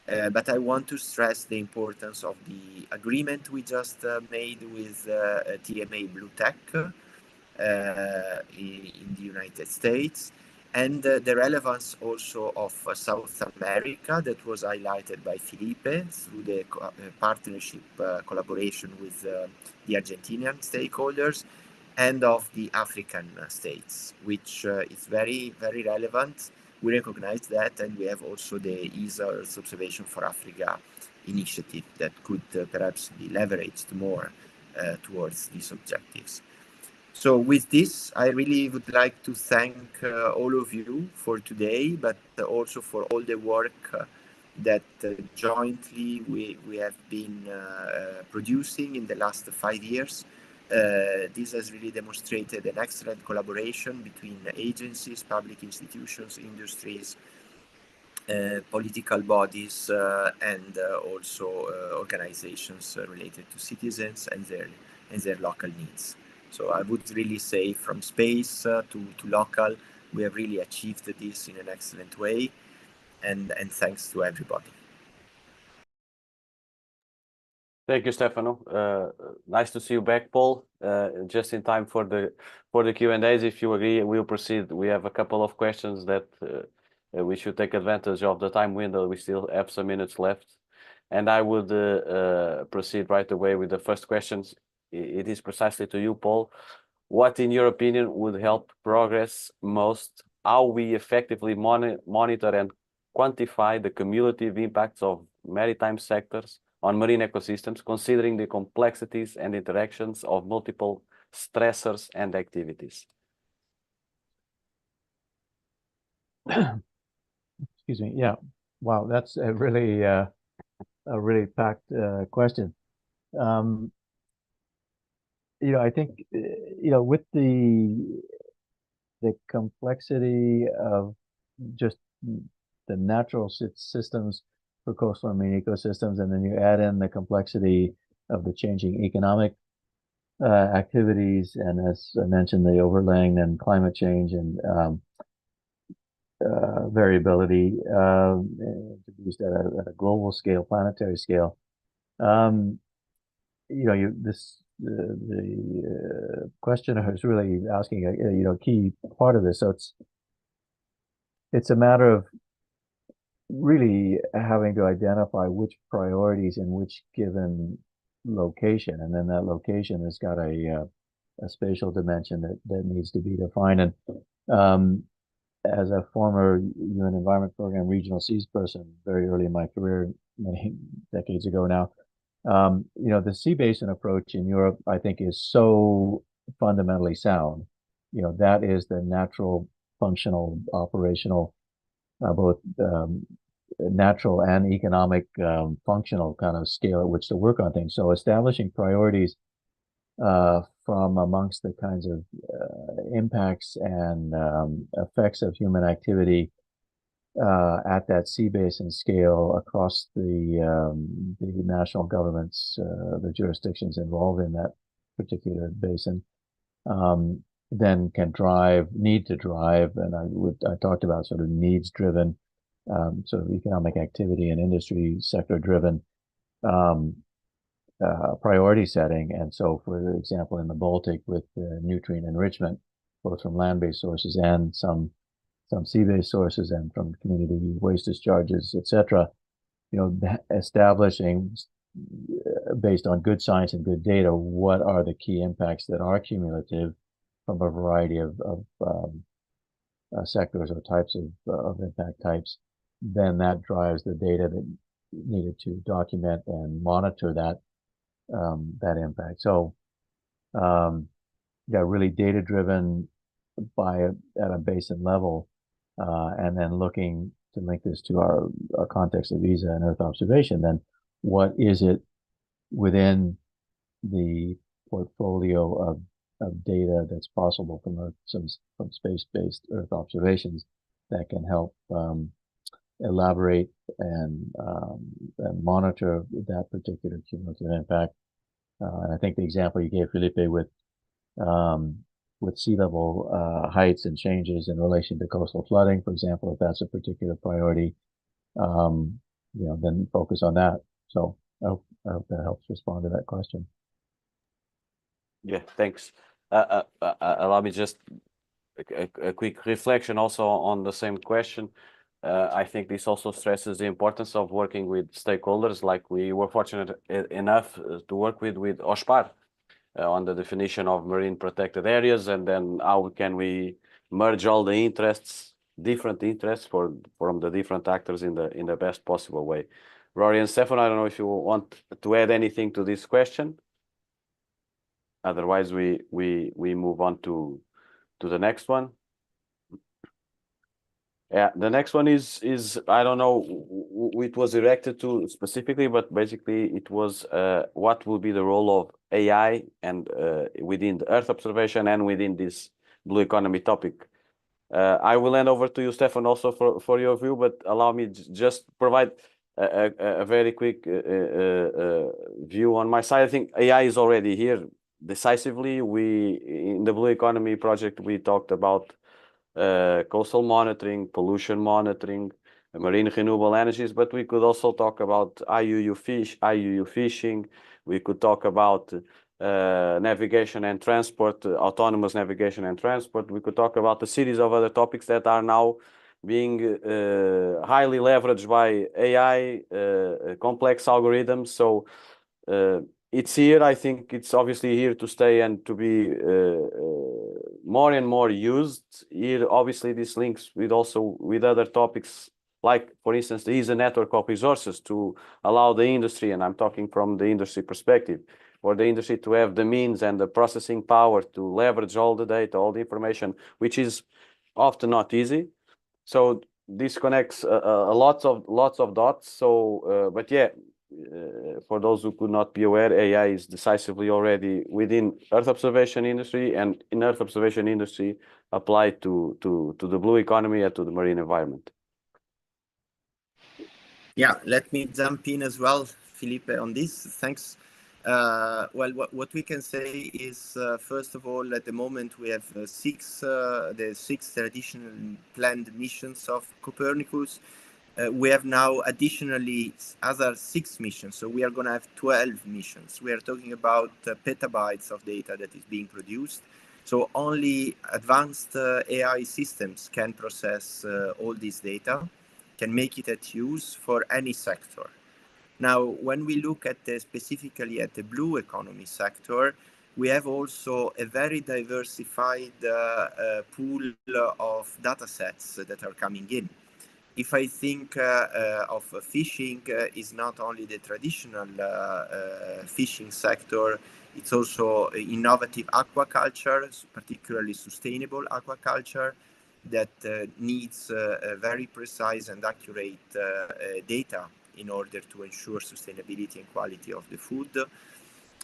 Speaker 3: But I want to stress the importance of the agreement we just made with TMA Blue Tech in the United States, and the relevance also of South America that was highlighted by Filipe through the partnership collaboration with the Argentinian stakeholders, and of the African states, which is very, very relevant. We recognize that, and we have also the ESA Earth Observation for Africa initiative that could perhaps be leveraged more towards these objectives. So with this, I really would like to thank all of you for today, but also for all the work that jointly we have been producing in the last 5 years. This has really demonstrated an excellent collaboration between agencies, public institutions, industries, political bodies, and also organizations related to citizens and their local needs. So I would really say from space to local, we have really achieved this in an excellent way, and thanks to everybody.
Speaker 2: Thank you, Stefano. Nice to see you back, Paul. Just in time for the Q&As. If you agree, we'll proceed. We have a couple of questions that we should take advantage of the time window. We still have some minutes left, and I would proceed right away with the first questions. It is precisely to you, Paul. What, in your opinion, would help progress most? How we effectively monitor and quantify the cumulative impacts of maritime sectors on marine ecosystems, considering the complexities and interactions of multiple stressors and activities?
Speaker 4: Excuse me. Yeah. Wow, that's a really packed question. I think with the complexity of just the natural systems for coastal marine ecosystems, and then you add in the complexity of the changing economic activities, and as I mentioned, the overlaying and climate change and variability introduced at a global scale, planetary scale. The questioner is really asking a key part of this. So it's a matter of really having to identify which priorities in which given location, and then that location has got a spatial dimension that needs to be defined. And as a former UN Environment Program regional seas person, very early in my career, many decades ago now, the sea basin approach in Europe, I think, is so fundamentally sound. That is the natural, functional, operational, both natural and economic, functional kind of scale at which to work on things. So establishing priorities from amongst the kinds of impacts and effects of human activity at that sea basin scale across the national governments, the jurisdictions involved in that particular basin, then can need to drive, and I talked about sort of needs-driven, sort of economic activity and industry sector-driven priority setting. And so, for example, in the Baltic with nutrient enrichment, both from land-based sources and some sea-based sources and from community waste discharges, etc., establishing based on good science and good data, what are the key impacts that are cumulative from a variety of sectors or types of impact types. Then that drives the data that needed to document and monitor that impact. So, really data-driven at a basin level, and then looking to link this to our context of ESA and Earth observation. Then, what is it within the portfolio of data that's possible from space-based Earth observations that can help elaborate and monitor that particular cumulative impact. And I think the example you gave, Filipe, with sea level heights and changes in relation to coastal flooding, for example, if that's a particular priority, then focus on that. So I hope that helps respond to that question.
Speaker 2: Yeah, thanks. Allow me just a quick reflection also on the same question. I think this also stresses the importance of working with stakeholders, like we were fortunate enough to work with OSPAR on the definition of marine protected areas, and then how can we merge all the different interests from the different actors in the best possible way. Rory and Stefano, I don't know if you want to add anything to this question. Otherwise, we move on to the next one. Yeah, the next one is I don't know who it was directed to specifically, but basically it was what will be the role of AI and within the Earth observation and within this blue economy topic. I will hand over to you, Stefan, also for your view, but allow me just provide a very quick view on my side. I think AI is already here decisively. In the Blue Economy project, we talked about coastal monitoring, pollution monitoring, marine renewable energies, but we could also talk about IUU fishing. We could talk about navigation and transport, autonomous navigation and transport. We could talk about a series of other topics that are now being highly leveraged by AI, complex algorithms. So it's here. I think it's obviously here to stay and to be more and more used. Here, obviously, this links with other topics, like, for instance, the ESA network of resources to allow the industry, and I'm talking from the industry perspective, for the industry to have the means and the processing power to leverage all the data, all the information, which is often not easy. So this connects lots of dots. So, but yeah, for those who could not be aware, AI is decisively already within Earth observation industry, and in Earth observation industry applied to the blue economy and to the marine environment.
Speaker 3: Yeah, let me jump in as well, Filipe, on this. Thanks. Well, what we can say is, first of all, at the moment we have the six traditional planned missions of Copernicus. We have now additionally other 6 missions, so we are going to have 12 missions. We are talking about petabytes of data that is being produced. So only advanced AI systems can process all this data, can make it at use for any sector. Now, when we look at specifically at the blue economy sector, we have also a very diversified pool of data sets that are coming in. If I think of fishing, is not only the traditional fishing sector, it's also innovative aquaculture, particularly sustainable aquaculture, that needs very precise and accurate data in order to ensure sustainability and quality of the food.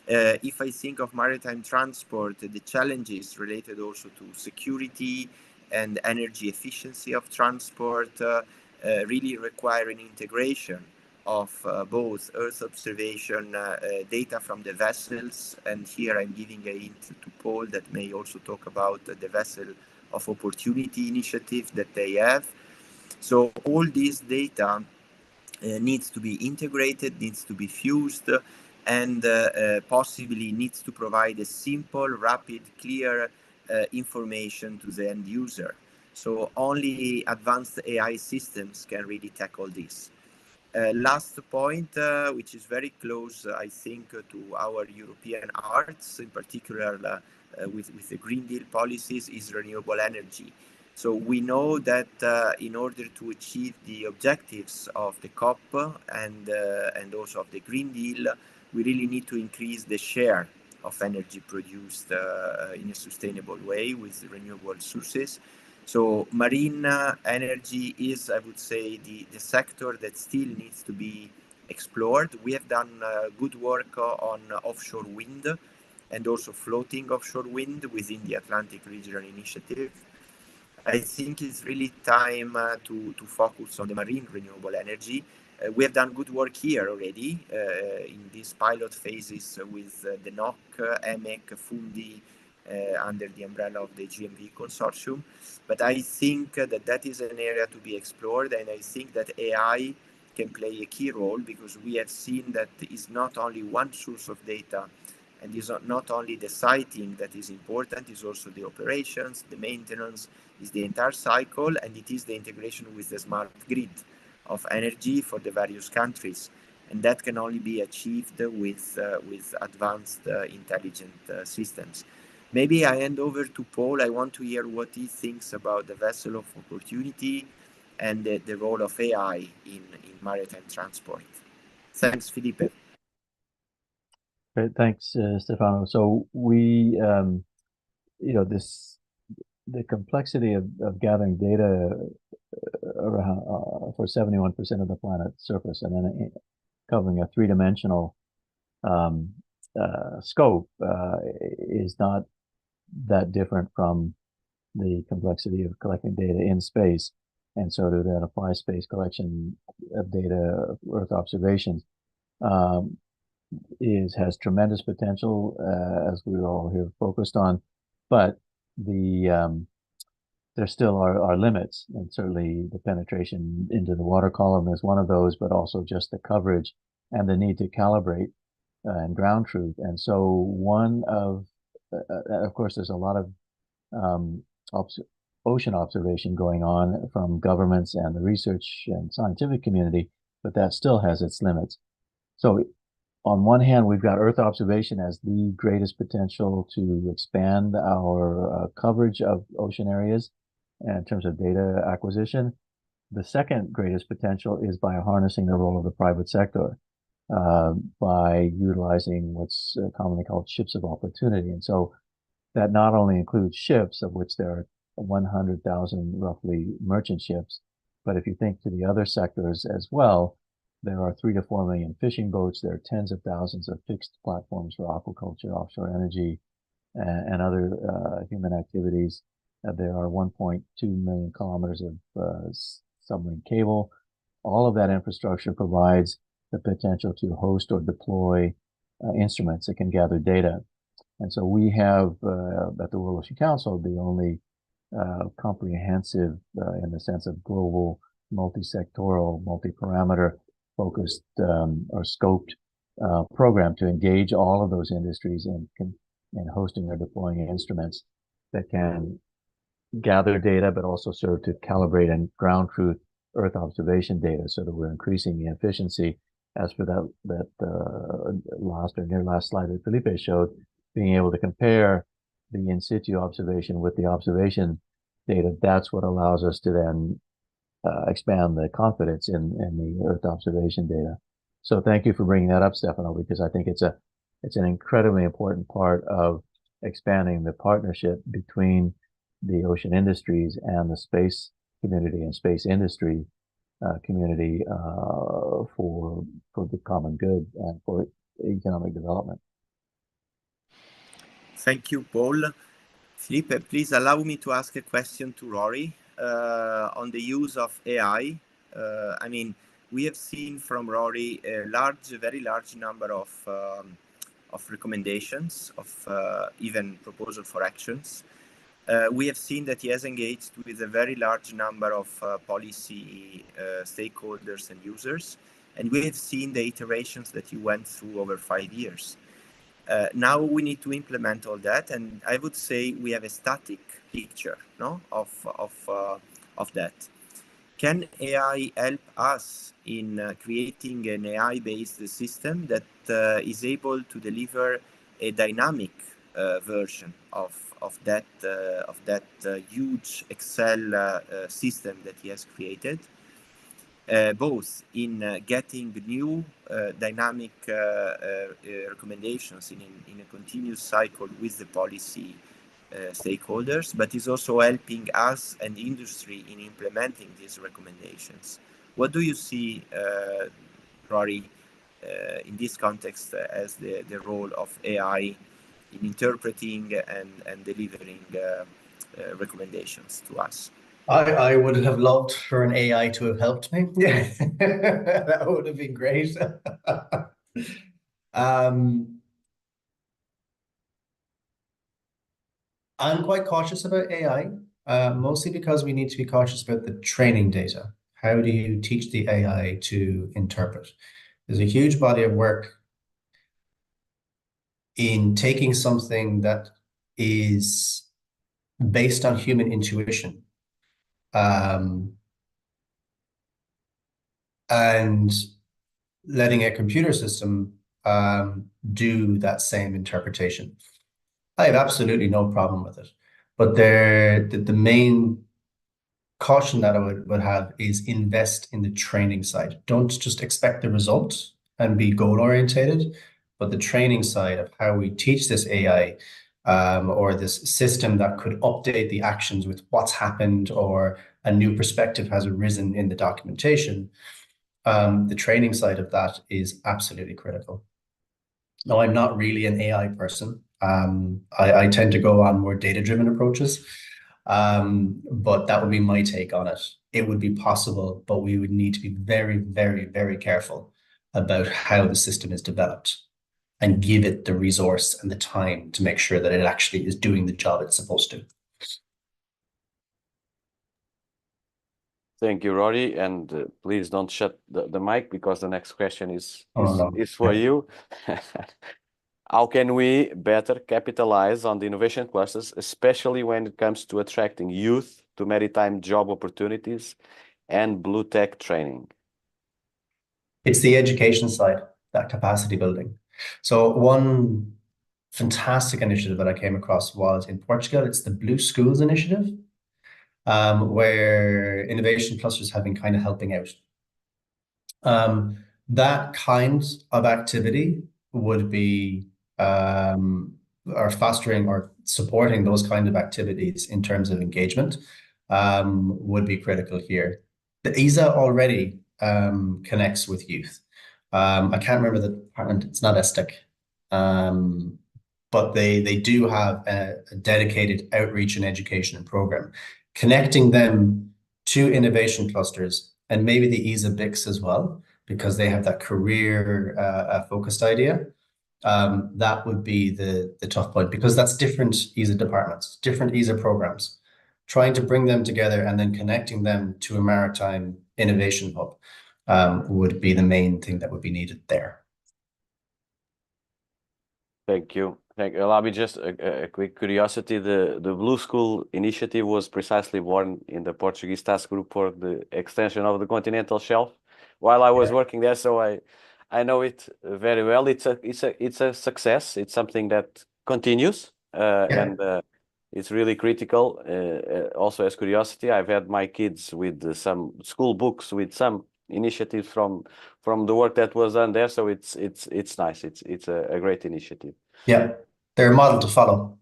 Speaker 3: If I think of maritime transport, the challenges related also to security and energy efficiency of transport, really require an integration of both Earth observation data from the vessels, and here I'm giving a hint to Paul that may also talk about the Vessel of Opportunity initiative that they have. So all these data needs to be integrated, needs to be fused, and possibly needs to provide a simple, rapid, clear information to the end user. So only advanced AI systems can really tackle this. Last point, which is very close, I think, to our European arts, in particular with the Green Deal policies, is renewable energy. So we know that in order to achieve the objectives of the COP and also of the Green Deal, we really need to increase the share of energy produced in a sustainable way with renewable sources. So marine energy is, I would say, the sector that still needs to be explored. We have done good work on offshore wind and also floating offshore wind within the Atlantic Regional Initiative. I think it's really time to focus on the marine renewable energy. We have done good work here already in these pilot phases with the NOC, EMEC, Fundi, under the umbrella of the GMV consortium. But I think that is an area to be explored, and I think that AI can play a key role, because we have seen that it's not only one source of data, and it's not only the siting that is important, it's also the operations, the maintenance, is the entire cycle, and it is the integration with the smart grid of energy for the various countries. And that can only be achieved with advanced intelligent systems. Maybe I hand over to Paul. I want to hear what he thinks about the Vessel of Opportunity and the role of AI in maritime transport. Thanks, Filipe.
Speaker 4: Great, thanks, Stefano. So we, the complexity of gathering data around for 71% of the planet's surface, and then covering a three-dimensional scope is not that different from the complexity of collecting data in space. And so to then apply space collection of data, Earth observations, has tremendous potential, as we all here focused on, but there still are limits, and certainly the penetration into the water column is one of those, but also just the coverage and the need to calibrate and ground truth. And so of course, there's a lot of ocean observation going on from governments and the research and scientific community, but that still has its limits. So on one hand, we've got Earth observation as the greatest potential to expand our coverage of ocean areas in terms of data acquisition. The second greatest potential is by harnessing the role of the private sector, by utilizing what's commonly called ships of opportunity. And so that not only includes ships, of which there are 100,000 roughly merchant ships, but if you think to the other sectors as well, there are 3 to 4 million fishing boats. There are tens of thousands of fixed platforms for aquaculture, offshore energy, and other human activities. There are 1.2 million kilometers of submarine cable. All of that infrastructure provides the potential to host or deploy instruments that can gather data. And so we have, at the World Ocean Council, the only comprehensive, in the sense of global, multi-sectoral, multi-parameter focused or scoped program to engage all of those industries in hosting or deploying instruments that can gather data, but also serve to calibrate and ground truth Earth observation data, so that we're increasing the efficiency. As for that last or near last slide that Filipe showed, being able to compare the in situ observation with the observation data, that's what allows us to then expand the confidence in the Earth observation data. So thank you for bringing that up, Stefano, because I think it's an incredibly important part of expanding the partnership between the ocean industries and the space community and space industry community for the common good and for economic development.
Speaker 3: Thank you, Paul. Filipe, please allow me to ask a question to Rory on the use of AI I mean, we have seen from Rory a very large number of recommendations, of even proposal for actions. We have seen that he has engaged with a very large number of policy stakeholders and users, and we have seen the iterations that he went through over 5 years. Now we need to implement all that, and I would say we have a static picture, no, of that. Can AI help us in creating an AI-based system that is able to deliver a dynamic version of that huge Excel system that he has created, both in getting new dynamic recommendations in a continuous cycle with the policy stakeholders, but is also helping us and industry in implementing these recommendations. What do you see, Rory, in this context as the role of AI in interpreting and delivering recommendations to us?
Speaker 5: I would have loved for an AI to have helped me. Yeah, that would have been great. I'm quite cautious about AI, mostly because we need to be cautious about the training data. How do you teach the AI to interpret? There's a huge body of work in taking something that is based on human intuition, and letting a computer system do that same interpretation. I have absolutely no problem with it. But the main caution that I would have is invest in the training side. Don't just expect the result and be goal-orientated, but the training side of how we teach this AI or this system that could update the actions with what's happened or a new perspective has arisen in the documentation. The training side of that is absolutely critical. Now, I'm not really an AI person. I tend to go on more data-driven approaches, but that would be my take on it. It would be possible, but we would need to be very, very, very careful about how the system is developed and give it the resource and the time to make sure that it actually is doing the job it's supposed to.
Speaker 2: Thank you, Rory, and please don't shut the mic because the next question is for you. How can we better capitalize on the innovation clusters, especially when it comes to attracting youth to maritime job opportunities and blue tech training?
Speaker 5: It's the education side, that capacity building. So one fantastic initiative that I came across was in Portugal. It's the Blue Schools Initiative, where innovation clusters have been kind of helping out. That kind of activity would be or fostering or supporting those kind of activities in terms of engagement would be critical here. The ESA already connects with youth. I can't remember the department. It's not ESTEC, but they do have a dedicated outreach and education program, connecting them to innovation clusters and maybe the ESA BICS as well, because they have that career focused idea. That would be the tough point, because that's different ESA departments, different ESA programs. Trying to bring them together and then connecting them to a maritime innovation hub would be the main thing that would be needed there.
Speaker 2: Thank you. Allow me just a quick curiosity. The Blue School initiative was precisely born in the Portuguese task group for the extension of the continental shelf while I was working there, so I know it very well. It's a success. It's something that continues, and it's really critical. Also, as curiosity, I've had my kids with some school books with some initiatives from the work that was done there. So it's nice. It's a great initiative.
Speaker 5: Yeah, they're a model to follow.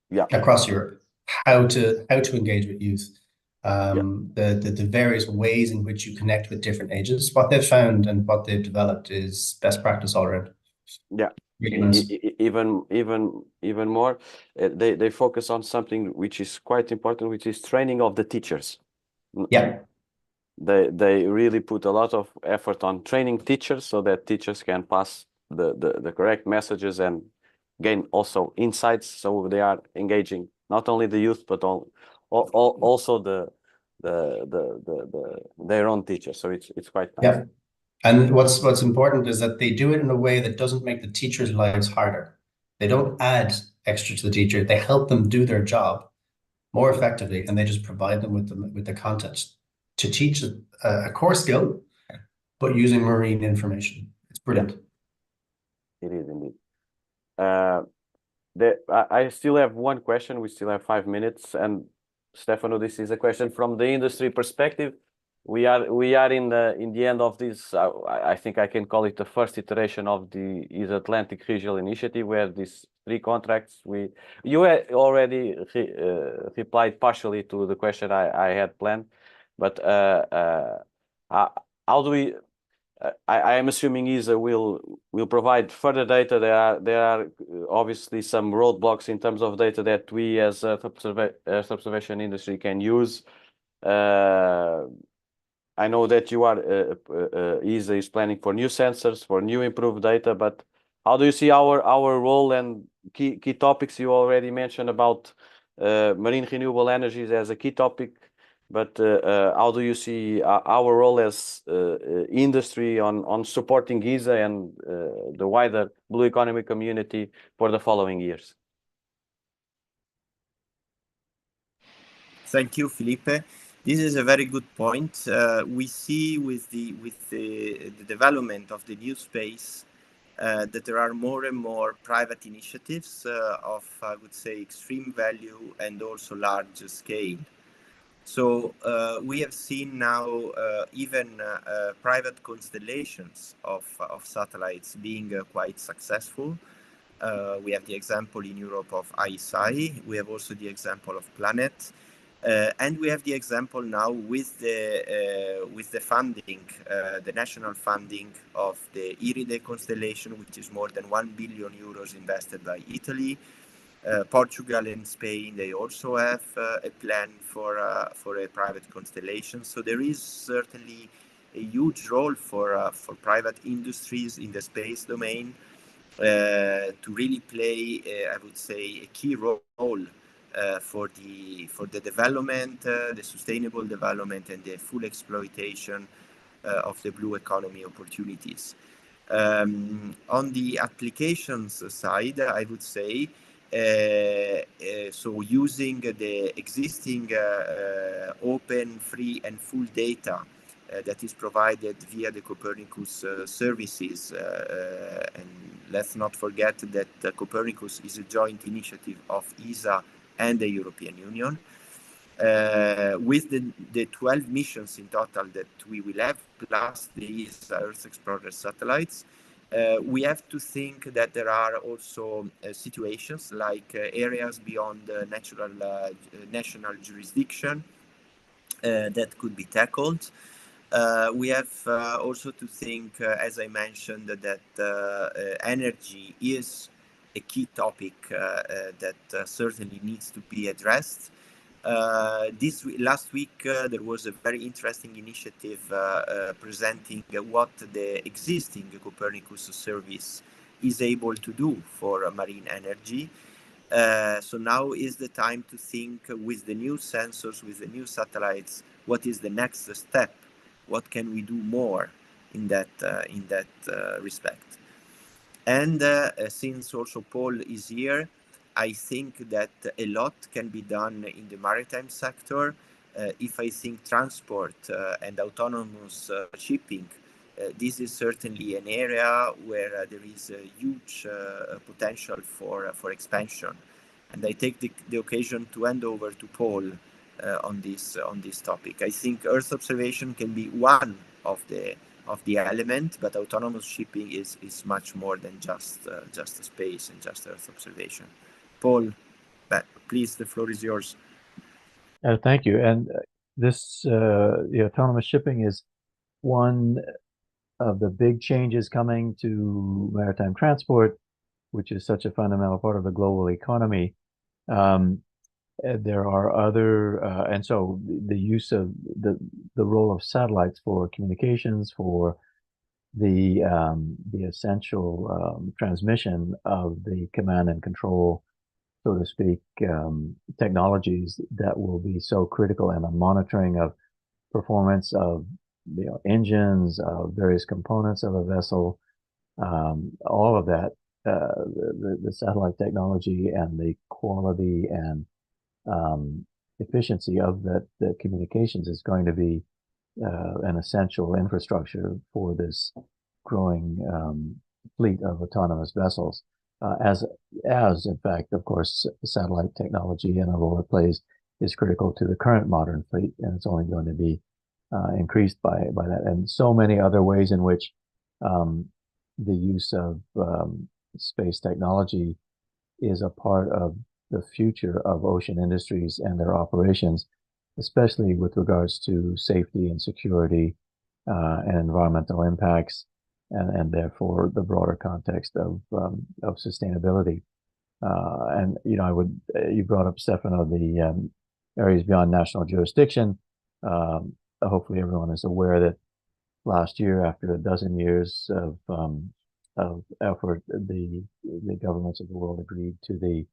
Speaker 5: Yeah, across Europe, how to engage with youth. The various ways in which you connect with different ages. What they've found and what they've developed is best practice all around.
Speaker 2: Yeah, really nice. Even more, they focus on something which is quite important, which is training of the teachers.
Speaker 5: Yeah,
Speaker 2: they really put a lot of effort on training teachers so that teachers can pass the correct messages and gain also insights. So they are engaging not only the youth but also their own teachers. So it's quite nice.
Speaker 5: Yeah. And what's important is that they do it in a way that doesn't make the teachers' lives harder. They don't add extra to the teacher. They help them do their job more effectively, and they just provide them with the content to teach a core skill, but using marine information. It's brilliant.
Speaker 2: It is indeed. I still have one question. We still have 5 minutes, and Stefano, this is a question from the industry perspective. We are in the end of this. I think I can call it the first iteration of the ESA Atlantic Regional Initiative, where these 3 contracts you had already replied partially to the question I had planned, but how do we? I am assuming ESA will provide further data. There are obviously some roadblocks in terms of data that we as Earth observation industry can use. I know that you are ESA is planning for new sensors, for new improved data, but how do you see our role and key topics? You already mentioned about marine renewable energies as a key topic, but how do you see our role as industry on supporting ESA and the wider blue economy community for the following years?
Speaker 3: Thank you, Filipe. This is a very good point. We see with the development of the new space that there are more and more private initiatives of, I would say, extreme value and also large scale. So we have seen now even private constellations of satellites being quite successful. We have the example in Europe of ISI. We have also the example of Planet. And we have the example now with the funding, the national funding of the Iride constellation, which is more than 1 billion euros invested by Italy. Portugal and Spain, they also have a plan for a private constellation. So there is certainly a huge role for private industries in the space domain to really play, I would say, a key role for the development, the sustainable development, and the full exploitation of the blue economy opportunities. On the applications side, I would say, so using the existing open, free, and full data that is provided via the Copernicus services, and let's not forget that Copernicus is a joint initiative of ESA and the European Union. With the 12 missions in total that we will have, plus the ESA Earth Explorer satellites, we have to think that there are also situations like areas beyond national jurisdiction that could be tackled. We have also to think, as I mentioned, that energy is a key topic that certainly needs to be addressed. Last week, there was a very interesting initiative presenting what the existing Copernicus service is able to do for marine energy. So now is the time to think with the new sensors, with the new satellites, what is the next step? What can we do more in that respect? And since also Paul is here, I think that a lot can be done in the maritime sector. If I think transport and autonomous shipping, this is certainly an area where there is a huge potential for expansion. And I take the occasion to hand over to Paul on this topic. I think Earth observation can be one of the element, but autonomous shipping is much more than just space and just Earth observation. Paul, please, the floor is yours.
Speaker 4: Thank you. And the autonomous shipping is one of the big changes coming to maritime transport, which is such a fundamental part of the global economy. there are other, and so the use of the role of satellites for communications, for the essential transmission of the command and control, so to speak, technologies that will be so critical, and the monitoring of performance of engines, of various components of a vessel, all of that, the satellite technology and the quality and efficiency of the communications is going to be an essential infrastructure for this growing fleet of autonomous vessels. As in fact, of course, satellite technology and the role it plays is critical to the current modern fleet, and it's only going to be increased by that, and so many other ways in which the use of space technology is a part of the future of ocean industries and their operations, especially with regards to safety and security and environmental impacts, and therefore the broader context of sustainability. And you brought up, Stefano, the areas beyond national jurisdiction. Hopefully everyone is aware that last year, after a dozen years of effort, the governments of the world agreed to the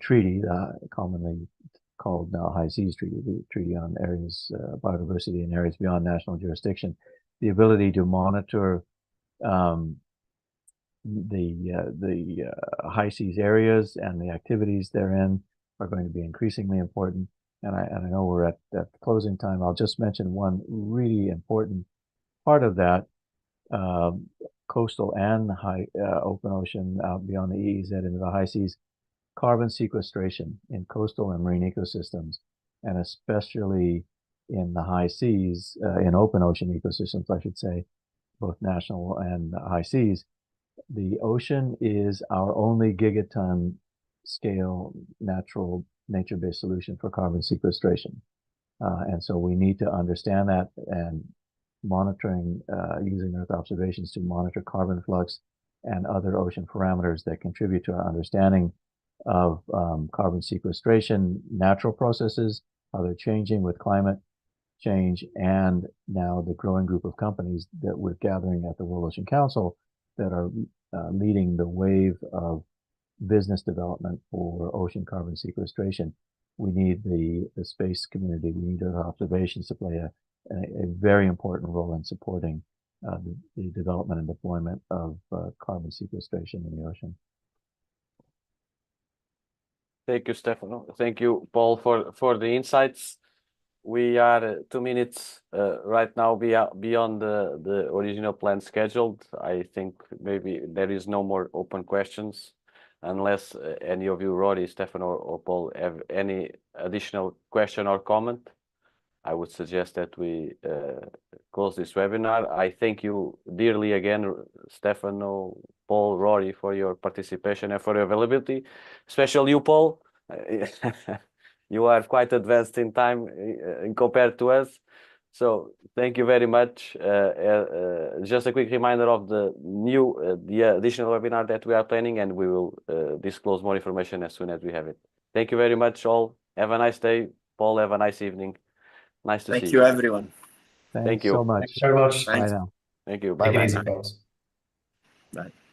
Speaker 4: treaty, commonly called now High Seas Treaty, the Treaty on Areas, Biodiversity in Areas Beyond National Jurisdiction. The ability to monitor the high seas areas and the activities therein are going to be increasingly important. And I know we're at closing time. I'll just mention one really important part of that, coastal and high open ocean out beyond the EEZ into the high seas, carbon sequestration in coastal and marine ecosystems, and especially in the high seas, in open ocean ecosystems, I should say, both national and high seas. The ocean is our only gigaton scale nature-based solution for carbon sequestration. And so we need to understand that, and monitoring, using Earth observations to monitor carbon flux and other ocean parameters that contribute to our understanding of carbon sequestration, natural processes, how they're changing with climate change, and now the growing group of companies that we're gathering at the World Ocean Council that are leading the wave of business development for ocean carbon sequestration. We need the space community, we need Earth observations to play a very important role in supporting the development and deployment of carbon sequestration in the ocean.
Speaker 2: Thank you, Stefano. Thank you, Paul, for the insights. We are 2 minutes right now beyond the original plan scheduled. I think maybe there is no more open questions unless any of you, Rory, Stefano, or Paul, have any additional question or comment. I would suggest that we close this webinar. I thank you dearly again, Stefano, Paul, Rory, for your participation and for your availability. Especially you, Paul. You are quite advanced in time compared to us. So thank you very much. Just a quick reminder of the additional webinar that we are planning, and we will disclose more information as soon as we have it. Thank you very much, all. Have a nice day. Paul, have a nice evening. Nice to see you.
Speaker 3: Thank you, everyone.
Speaker 4: Thank you so much.
Speaker 5: Thanks very much.
Speaker 4: Bye now.
Speaker 2: Thank you.
Speaker 5: Take it
Speaker 2: Bye-bye.
Speaker 5: easy, folks.
Speaker 3: Bye.